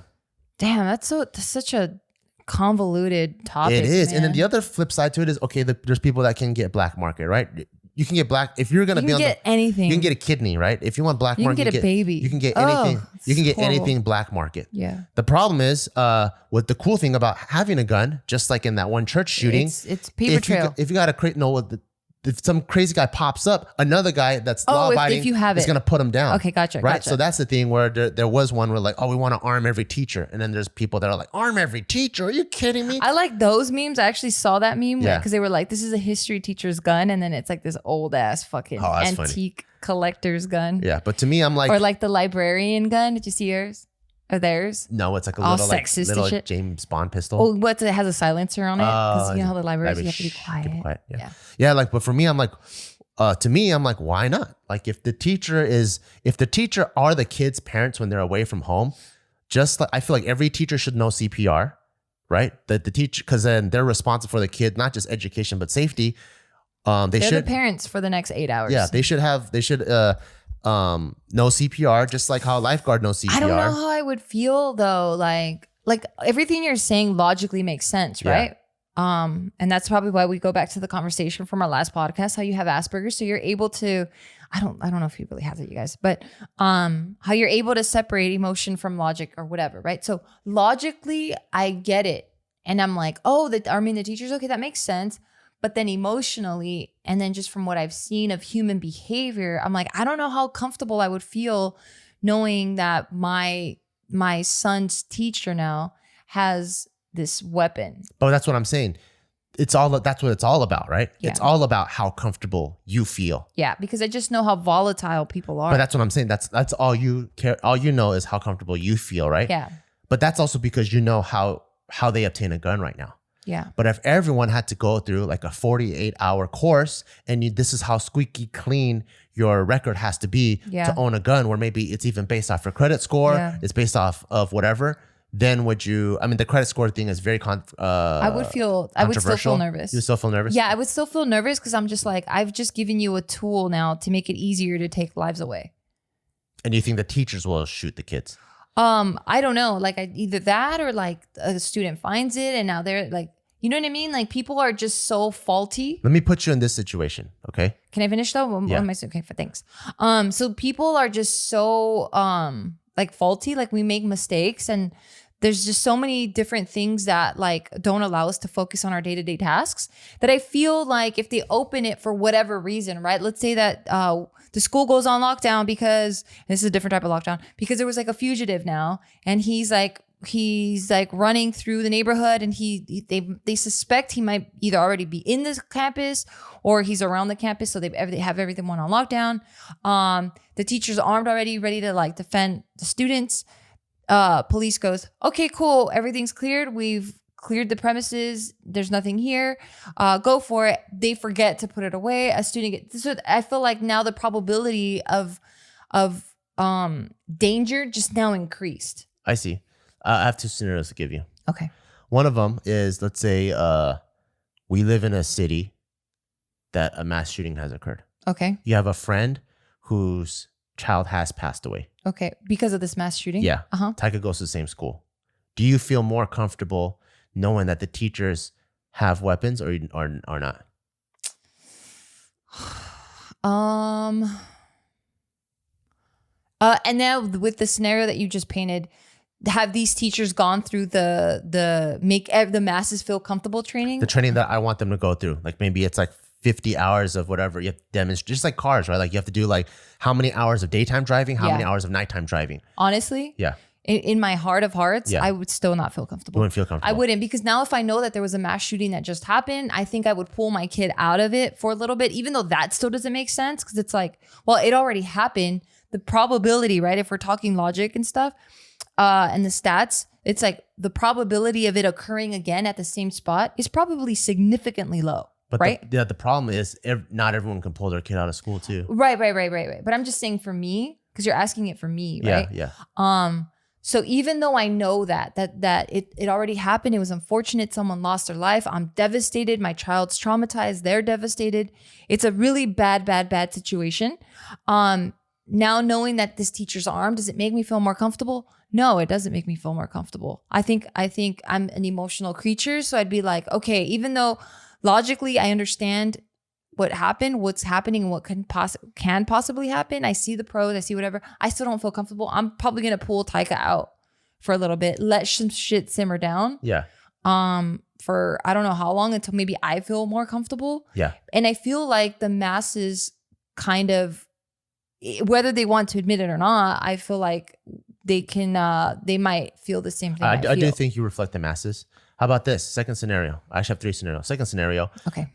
Damn, that's such a convoluted topic. It is. Man. And then the other flip side to it is, okay, there's people that can get black market, right? You can get black if you're gonna be on anything. You can get a kidney, right? If you want black market, you can get a baby. You can get anything. You can get horrible. anything black market. Yeah. The problem is, what the cool thing about having a gun, just like in that one church shooting, it's paper trail. If you got a if some crazy guy pops up, another guy that's law abiding is going to put him down. Okay, gotcha. Right. Gotcha. So that's the thing where there was one where like, oh, we want to arm every teacher. And then there's people that are like, arm every teacher? Are you kidding me? I like those memes. I actually saw that meme Yeah. because they were like, this is a history teacher's gun. And then it's like this old ass fucking antique collector's gun. Yeah. But to me, I'm like. Or like the librarian gun. Did you see yours? Or theirs? No, it's like a all little sexist little shit. James Bond pistol. Oh, it has a silencer on it? Because you know how the libraries, you have to be keep quiet. Yeah. Like, but for me, I'm like, to me, I'm like, why not? Like, if the teacher are the kids' parents when they're away from home, just like, I feel like every teacher should know CPR, right? That the teacher, because then they're responsible for the kid, not just education, but safety. They're the parents for the next 8 hours. Yeah, they should know CPR, just like how a lifeguard knows CPR. I don't know how I would feel though. Like everything you're saying logically makes sense, right? And that's probably why we go back to the conversation from our last podcast, how you have Asperger's. So you're able to, I don't know if you really have it, you guys, but how you're able to separate emotion from logic or whatever, right? So logically, I get it. And I'm like, the teacher's okay, that makes sense. But then emotionally, and then just from what I've seen of human behavior, I'm like, I don't know how comfortable I would feel knowing that my son's teacher now has this weapon. But that's what I'm saying. That's what it's all about, right? Yeah. It's all about how comfortable you feel. Yeah, because I just know how volatile people are. But that's what I'm saying. That's all you care. All you know is how comfortable you feel, right? Yeah. But that's also because you know how they obtain a gun right now. Yeah. But if everyone had to go through like a 48-hour course and this is how squeaky clean your record has to be to own a gun, where maybe it's even based off your credit score, it's based off of whatever, then the credit score thing is very I would still feel nervous. You still feel nervous? Yeah, I would still feel nervous because I'm just like, I've just given you a tool now to make it easier to take lives away. And you think the teachers will shoot the kids? I don't know. Like either that or like a student finds it and now they're like, you know what I mean? Like people are just so faulty. Let me put you in this situation, okay? Can I finish though? Yeah. Okay, thanks. So people are just so like faulty. Like we make mistakes and there's just so many different things that like don't allow us to focus on our day-to-day tasks that I feel like if they open it for whatever reason, right? Let's say that the school goes on lockdown because this is a different type of lockdown because there was like a fugitive now, and he's like running through the neighborhood, and they suspect he might either already be in this campus or he's around the campus. So they have everything on lockdown. The teacher's armed already, ready to like defend the students. Police goes, okay, cool. Everything's cleared. We've cleared the premises. There's nothing here. Go for it. They forget to put it away. A student gets, so I feel like now the probability of danger just now increased. I see. I have two scenarios to give you. Okay. One of them is, let's say we live in a city that a mass shooting has occurred. Okay. You have a friend whose child has passed away. Okay. Because of this mass shooting? Yeah. Taika goes to the same school. Do you feel more comfortable knowing that the teachers have weapons or not? And now with the scenario that you just painted, have these teachers gone through the make the masses feel comfortable training? The training that I want them to go through. Like maybe it's like 50 hours of whatever you have to demonstrate, just like cars, right? Like you have to do like how many hours of daytime driving, how many hours of nighttime driving. Honestly? Yeah. In my heart of hearts, I would still not feel comfortable. You wouldn't feel comfortable? I wouldn't, because now if I know that there was a mass shooting that just happened, I think I would pull my kid out of it for a little bit, even though that still doesn't make sense, because it's like, well, it already happened. The probability, right? If we're talking logic and stuff, and the stats, it's like the probability of it occurring again at the same spot is probably significantly low. But right? the problem is not everyone can pull their kid out of school too. Right. But I'm just saying for me, because you're asking it for me, right? Yeah. So even though I know that it already happened, it was unfortunate, someone lost their life, I'm devastated, my child's traumatized, they're devastated. It's a really bad situation. Now knowing that this teacher's armed, does it make me feel more comfortable? No, it doesn't make me feel more comfortable. I think I'm an emotional creature, so I'd be like, okay, even though logically I understand what happened, what's happening, and what can possibly happen. I see the pros, I see whatever. I still don't feel comfortable. I'm probably gonna pull Taika out for a little bit, let some shit simmer down. Yeah. For I don't know how long, until maybe I feel more comfortable. Yeah. And I feel like the masses kind of, whether they want to admit it or not, I feel like they might feel the same thing. I do think you reflect the masses. How about this? Second scenario. I actually have three scenarios. Second scenario. Okay.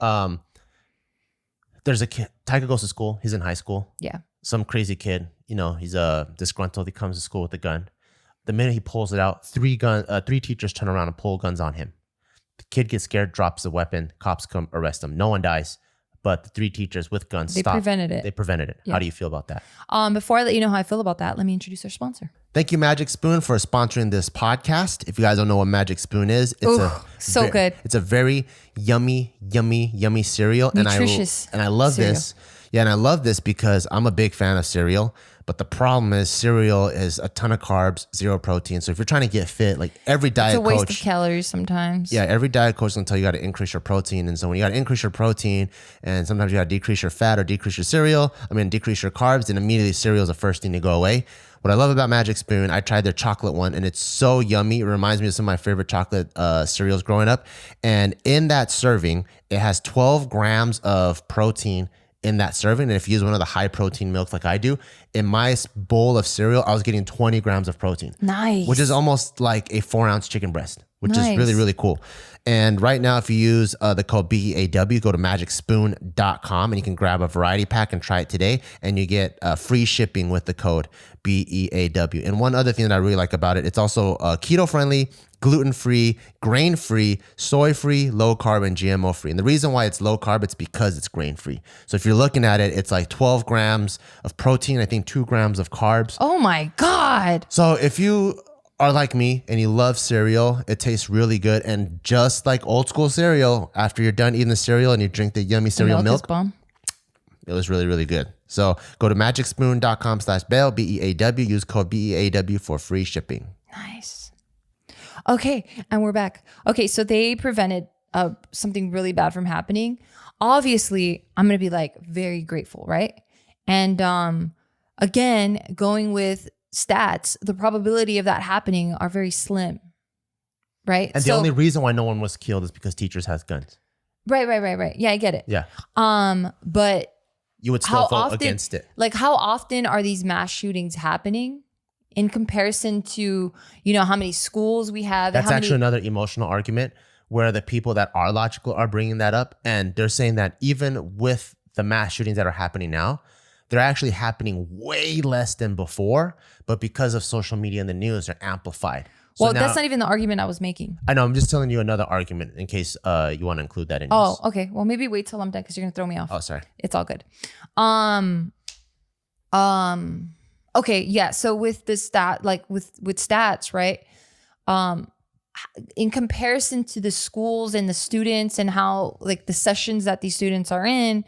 There's a kid. Taika goes to school. He's in high school. Yeah. Some crazy kid. He's disgruntled. He comes to school with a gun. The minute he pulls it out, three teachers turn around and pull guns on him. The kid gets scared, drops the weapon. Cops come arrest him. No one dies, but the three teachers with guns They prevented it. They prevented it. Yeah. How do you feel about that? Before I let you know how I feel about that, let me introduce our sponsor. Thank you, Magic Spoon, for sponsoring this podcast. If you guys don't know what Magic Spoon is, it's good. It's a very yummy cereal. Nutritious and I love cereal. this. Yeah, and I love this because I'm a big fan of cereal. But the problem is cereal is a ton of carbs, zero protein. So if you're trying to get fit, like every diet coach. It's a waste of calories sometimes. Yeah, every diet coach is going to tell you got to increase your protein. And so when you got to increase your protein, and sometimes you got to decrease your fat or decrease your decrease your carbs, then immediately cereal is the first thing to go away. What I love about Magic Spoon, I tried their chocolate one, and it's so yummy. It reminds me of some of my favorite chocolate cereals growing up. And in that serving, it has 12 grams of protein in that serving. And if you use one of the high protein milks like I do, in my bowl of cereal, I was getting 20 grams of protein. Nice. Which is almost like a 4-ounce chicken breast, which is really, really cool. And right now, if you use the code BEAW, go to magicspoon.com and you can grab a variety pack and try it today. And you get free shipping with the code BEAW. And one other thing that I really like about it, it's also keto-friendly, gluten-free, grain-free, soy-free, low-carb, and GMO-free. And the reason why it's low-carb, it's because it's grain-free. So if you're looking at it, it's like 12 grams of protein, I think 2 grams of carbs. Oh my God. So if you are like me and you love cereal, it tastes really good. And just like old school cereal, after you're done eating the cereal and you drink the yummy cereal milk, it was really, really good. So go to magicspoon.com/Bell, BEAW, use code BEAW for free shipping. Nice. Okay, and we're back. Okay, so they prevented something really bad from happening. Obviously, I'm going to be like very grateful, right? And again, going with stats, the probability of that happening are very slim, right? And the only reason why no one was killed is because teachers has guns. Right. Yeah, I get it. Yeah. But You would still vote against it. Like, how often are these mass shootings happening in comparison to, how many schools we have? That's actually another emotional argument where the people that are logical are bringing that up. And they're saying that even with the mass shootings that are happening now, they're actually happening way less than before. But because of social media and the news, they're amplified. So well, that's not even the argument I was making. I know. I'm just telling you another argument in case you want to include that in yours. Oh, okay. Well, maybe wait till I'm done because you're going to throw me off. Oh, sorry. It's all good. Okay. Yeah. So with the with stats, right? In comparison to the schools and the students and how like the sessions that these students are in,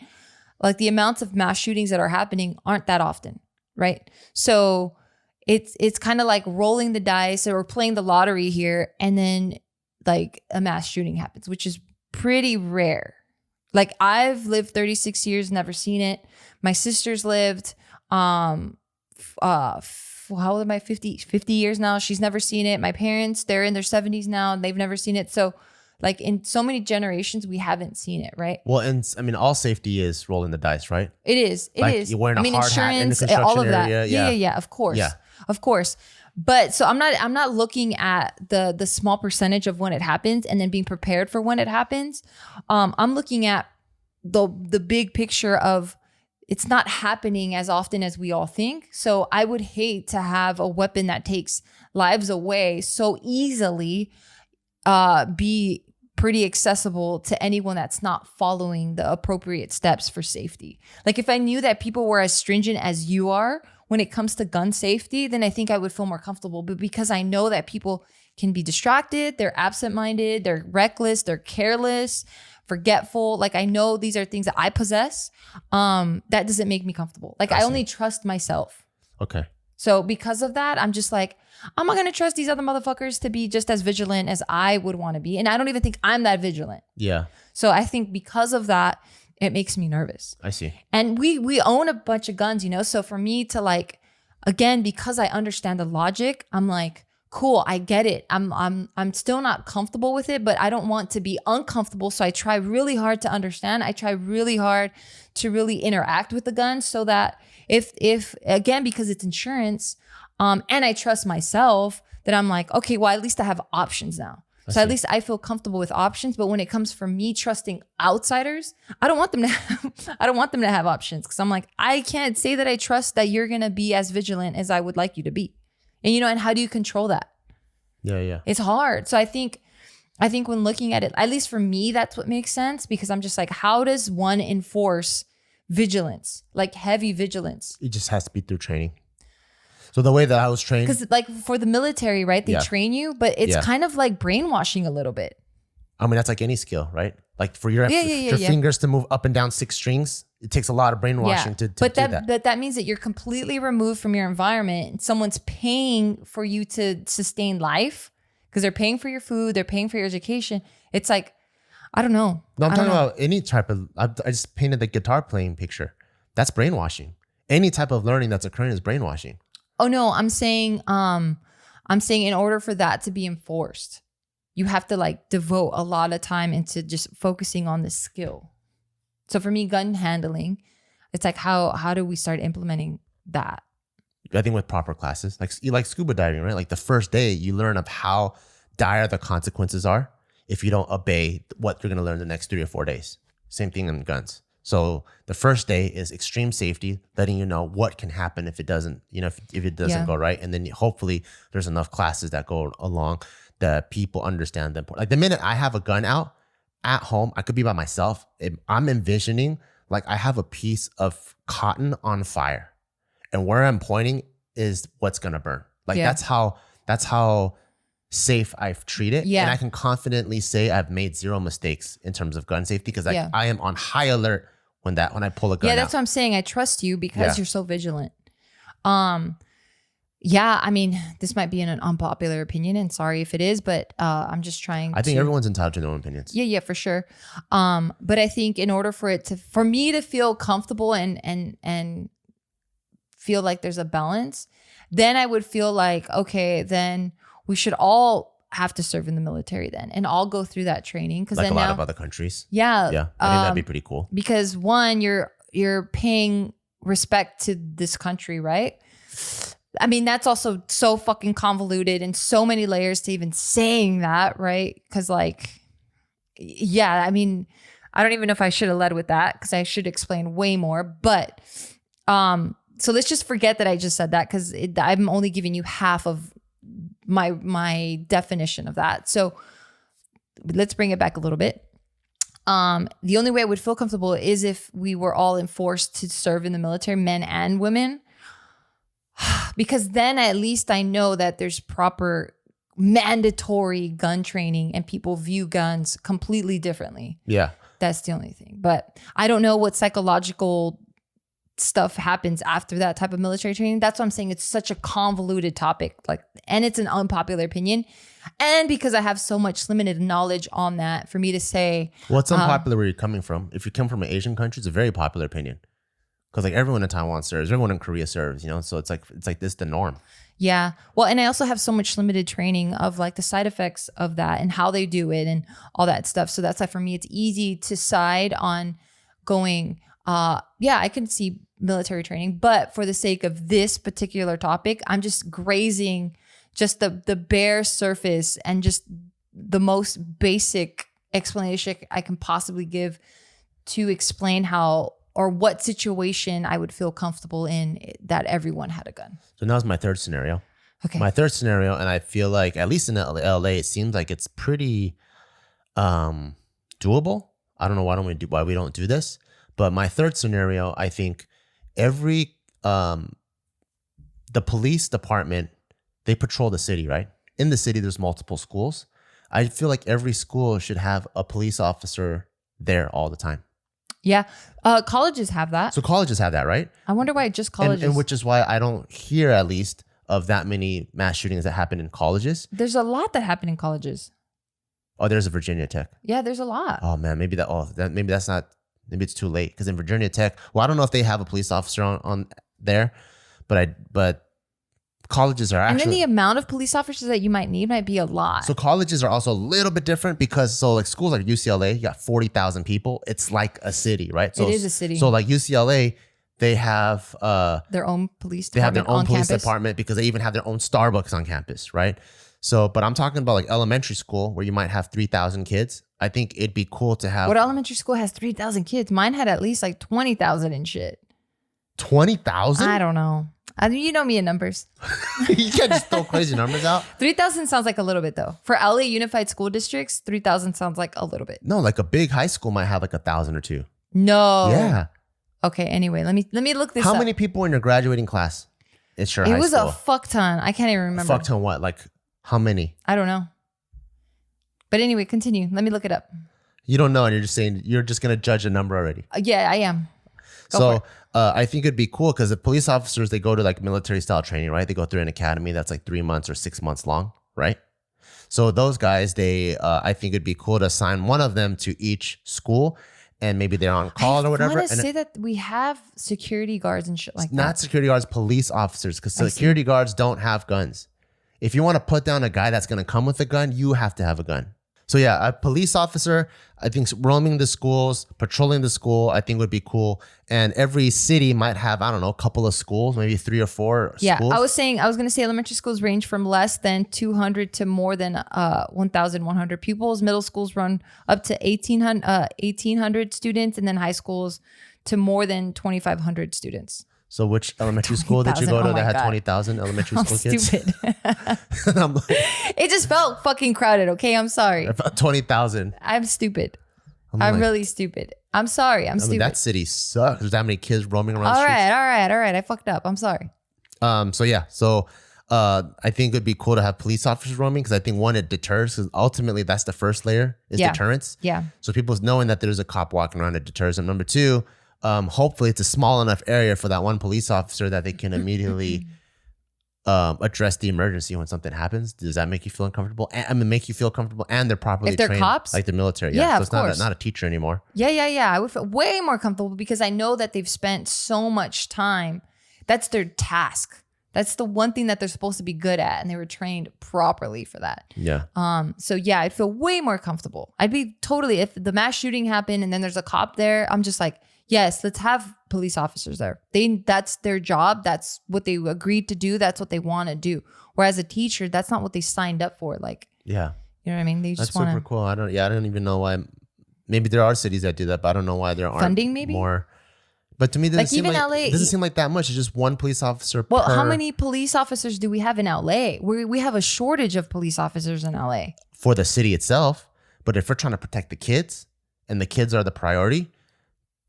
like the amounts of mass shootings that are happening aren't that often. Right. So it's kind of like rolling the dice or playing the lottery here. And then like a mass shooting happens, which is pretty rare. Like I've lived 36 years, never seen it. My sister's lived, how old am I? 50 years now. She's never seen it. My parents, they're in their 70s now. They've never seen it. So like in so many generations, we haven't seen it, right? Well, and I mean, all safety is rolling the dice, right? It is. It like is. You're wearing a hard hat in the construction all of that. area. Yeah. Of course. Yeah. Of course. But so I'm not looking at the small percentage of when it happens and then being prepared for when it happens. I'm looking at the big picture of it's not happening as often as we all think. So I would hate to have a weapon that takes lives away so easily be pretty accessible to anyone that's not following the appropriate steps for safety. Like if I knew that people were as stringent as you are when it comes to gun safety, then I think I would feel more comfortable. But because I know that people can be distracted, they're absent-minded, they're reckless, they're careless, forgetful. Like I know these are things that I possess. That doesn't make me comfortable. Like I only trust myself. Okay. So because of that, I'm just like, I'm not going to trust these other motherfuckers to be just as vigilant as I would want to be. And I don't even think I'm that vigilant. Yeah. So I think because of that, it makes me nervous. I see. And we own a bunch of guns, So for me to like, again, because I understand the logic, I'm like, cool, I get it. I'm still not comfortable with it, but I don't want to be uncomfortable. So I try really hard to understand. I try really hard to really interact with the gun so that if again, because it's insurance, and I trust myself, that I'm like, okay, well, at least I have options now. So at least I feel comfortable with options. But when it comes from me trusting outsiders, I don't want them to have options because I'm like, I can't say that I trust that you're gonna be as vigilant as I would like you to be. And and how do you control that? Yeah. It's hard. So I think when looking at it, at least for me, that's what makes sense because I'm just like, how does one enforce vigilance, like heavy vigilance? It just has to be through training. So the way that I was trained, because like for the military, right? They train you, but it's kind of like brainwashing a little bit. I mean, that's like any skill, right? Like for your fingers to move up and down 6 strings, it takes a lot of brainwashing to do that. But that means that you're completely removed from your environment and someone's paying for you to sustain life because they're paying for your food, they're paying for your education. It's like, I don't know. No, I'm talking about any type of, I just painted the guitar playing picture. That's brainwashing. Any type of learning that's occurring is brainwashing. Oh no, I'm saying in order for that to be enforced, you have to like devote a lot of time into just focusing on the skill. So for me, gun handling, it's like how do we start implementing that? I think with proper classes, like scuba diving, right? Like the first day you learn of how dire the consequences are if you don't obey what you're going to learn the next 3 or 4 days. Same thing in guns. So the first day is extreme safety, letting you know what can happen if it doesn't, if it doesn't go right. And then hopefully there's enough classes that go along that people understand the importance. Like the minute I have a gun out at home, I could be by myself. I'm envisioning like I have a piece of cotton on fire and where I'm pointing is what's going to burn. Like that's how safe I've treated. Yeah. And I can confidently say I've made 0 mistakes in terms of gun safety because I am on high alert when I pull a gun out. Yeah, that's what I'm saying. I trust you because you're so vigilant. Yeah, I mean, this might be an unpopular opinion and sorry if it is, but I'm just trying I think everyone's entitled to their own opinions. Yeah, for sure. But I think in order for me to feel comfortable and feel like there's a balance, then I would feel like, okay, then we should all have to serve in the military then, and all go through that training. Because like then a lot of other countries. Yeah. Yeah. I think that'd be pretty cool. Because one, you're paying respect to this country, right? I mean, that's also so fucking convoluted and so many layers to even saying that, right? Because like, yeah, I mean, I don't even know if I should have led with that because I should explain way more. But so let's just forget that I just said that because I'm only giving you half of my definition of that. So let's bring it back a little bit. The only way I would feel comfortable is if we were all enforced to serve in the military, men and women, because then at least I know that there's proper mandatory gun training and people view guns completely differently. Yeah. That's the only thing. But I don't know what psychological stuff happens after that type of military training. That's what I'm saying. It's such a convoluted topic, like, and it's an unpopular opinion. And because I have so much limited knowledge on that, for me to say, what's unpopular where you're coming from? If you come from an Asian country, it's a very popular opinion because like everyone in Taiwan serves, everyone in Korea serves, you know. So it's like this the norm. Yeah. Well, and I also have so much limited training of like the side effects of that and how they do it and all that stuff. So that's why for me, it's easy to side on going, yeah, I can see military training, but for the sake of this particular topic, I'm just grazing just the bare surface and just the most basic explanation I can possibly give to explain how or what situation I would feel comfortable in that everyone had a gun. So now's my third scenario. Okay. My third scenario, and I feel like at least in LA, it seems like it's pretty doable. I don't know why we don't do this, but my third scenario, I think every the police department, they patrol the city, right? In the city, there's multiple schools. I feel like every school should have a police officer there all the time. Yeah. Colleges have that. So colleges have that, right? I wonder why just colleges. And which is why I don't hear at least of that many mass shootings that happen in colleges. There's a lot that happen in colleges. Oh, there's a Virginia Tech. Yeah, there's a lot. Oh man, maybe it's too late because in Virginia Tech, well, I don't know if they have a police officer on there, but colleges are actually. And then the amount of police officers that you might need might be a lot. So colleges are also a little bit different because like schools like UCLA, you got 40,000 people. It's like a city, right? So it is a city. So like UCLA, they have their own police department. They have their own police campus. department because they even have their own Starbucks on campus, right? So, but I'm talking about like elementary school where you might have 3,000 kids. I think it'd be cool to have. What elementary school has 3,000 kids? Mine had at least like 20,000 and shit. 20,000? I don't know. You know me in numbers. You can't just throw crazy numbers out. 3,000 sounds like a little bit though. For LA Unified School Districts, 3,000 sounds like a little bit. No, like a big high school might have like 1,000 or 2. No. Yeah. Okay. Anyway, let me look this up. How up. many people in your graduating class? It's your high school. It was a fuck ton. I can't even remember. Fuck ton what? Like how many? I don't know. But anyway, continue. Let me look it up. You don't know, and you're just saying you're just gonna judge a number already. Yeah, I am. So I think it'd be cool because the police officers, they go to like military style training, right? They go through an academy that's like 3 months or 6 months long, right? So those guys, I think it'd be cool to assign one of them to each school, and maybe they're on call or whatever. I want to say that we have security guards and shit like that. Not security guards, police officers, because security guards don't have guns. If you want to put down a guy that's going to come with a gun, you have to have a gun. So yeah, a police officer, I think roaming the schools, patrolling the school, I think would be cool. And every city might have, I don't know, a couple of schools, maybe 3 or 4 schools. Yeah, I was going to say elementary schools range from less than 200 to more than 1,100 pupils. Middle schools run up to 1,800 students, and then high schools to more than 2,500 students. So which elementary school did you go to that had 20,000 elementary school kids? Stupid. I'm like, it just felt fucking crowded, okay? I'm sorry. 20,000. I'm stupid. I'm really stupid. I'm sorry. I'm stupid. That city sucks. There's that many kids roaming around all streets. right. I fucked up. I'm sorry. So yeah. So I think it'd be cool to have police officers roaming because I think one, it deters because ultimately that's the first layer is deterrence. Yeah. So people knowing that there's a cop walking around, it deters them. Number 2, hopefully it's a small enough area for that one police officer that they can immediately address the emergency when something happens. Does that make you feel uncomfortable? Make you feel comfortable, and they're properly if they're trained, cops, like the military. Yeah, so it's not a teacher anymore. Yeah. I would feel way more comfortable because I know that they've spent so much time. That's their task. That's the one thing that they're supposed to be good at, and they were trained properly for that. Yeah. So yeah, I'd feel way more comfortable. I'd be totally, if the mass shooting happened and then there's a cop there, I'm just like, yes, let's have police officers there. That's their job. That's what they agreed to do. That's what they want to do. Whereas a teacher, that's not what they signed up for. Like, yeah, you know what I mean? They just want super cool. I don't even know why. Maybe there are cities that do that, but I don't know why there aren't funding maybe more. But to me, like even LA, it doesn't seem like that much. It's just one police officer. Well, how many police officers do we have in LA? We have a shortage of police officers in LA for the city itself. But if we're trying to protect the kids, and the kids are the priority,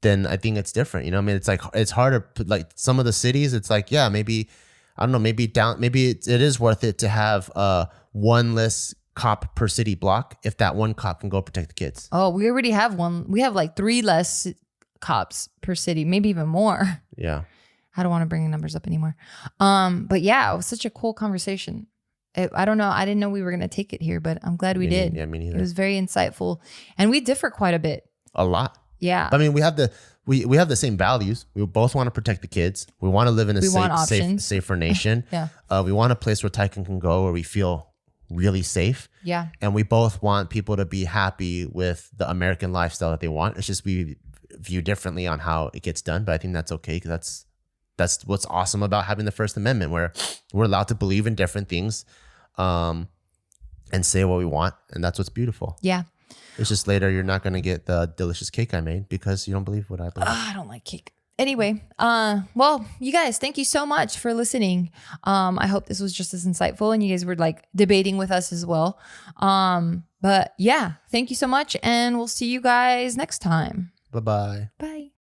then I think it's different. You know, I mean, it's like it's harder. Like some of the cities, it's like, yeah, maybe I don't know, maybe it is worth it to have one less cop per city block if that one cop can go protect the kids. Oh, we already have one. We have like 3 less cops per city, maybe even more. Yeah. I don't want to bring the numbers up anymore. But yeah, it was such a cool conversation. I don't know. I didn't know we were going to take it here, but I'm glad we did. Yeah, me neither. It was very insightful, and we differ quite a bit. A lot. Yeah. I mean, we have the same values. We both want to protect the kids. We want to live in a safer nation. Yeah. We want a place where Tycoon can go where we feel really safe. Yeah. And we both want people to be happy with the American lifestyle that they want. It's just we view differently on how it gets done, but I think that's okay because that's what's awesome about having the First Amendment, where we're allowed to believe in different things and say what we want, and that's what's beautiful. Yeah. It's just later you're not going to get the delicious cake I made because you don't believe what I believe. I don't like cake. Anyway, well, you guys, thank you so much for listening. I hope this was just as insightful and you guys were like debating with us as well. But yeah, thank you so much, and we'll see you guys next time. Bye-bye. Bye.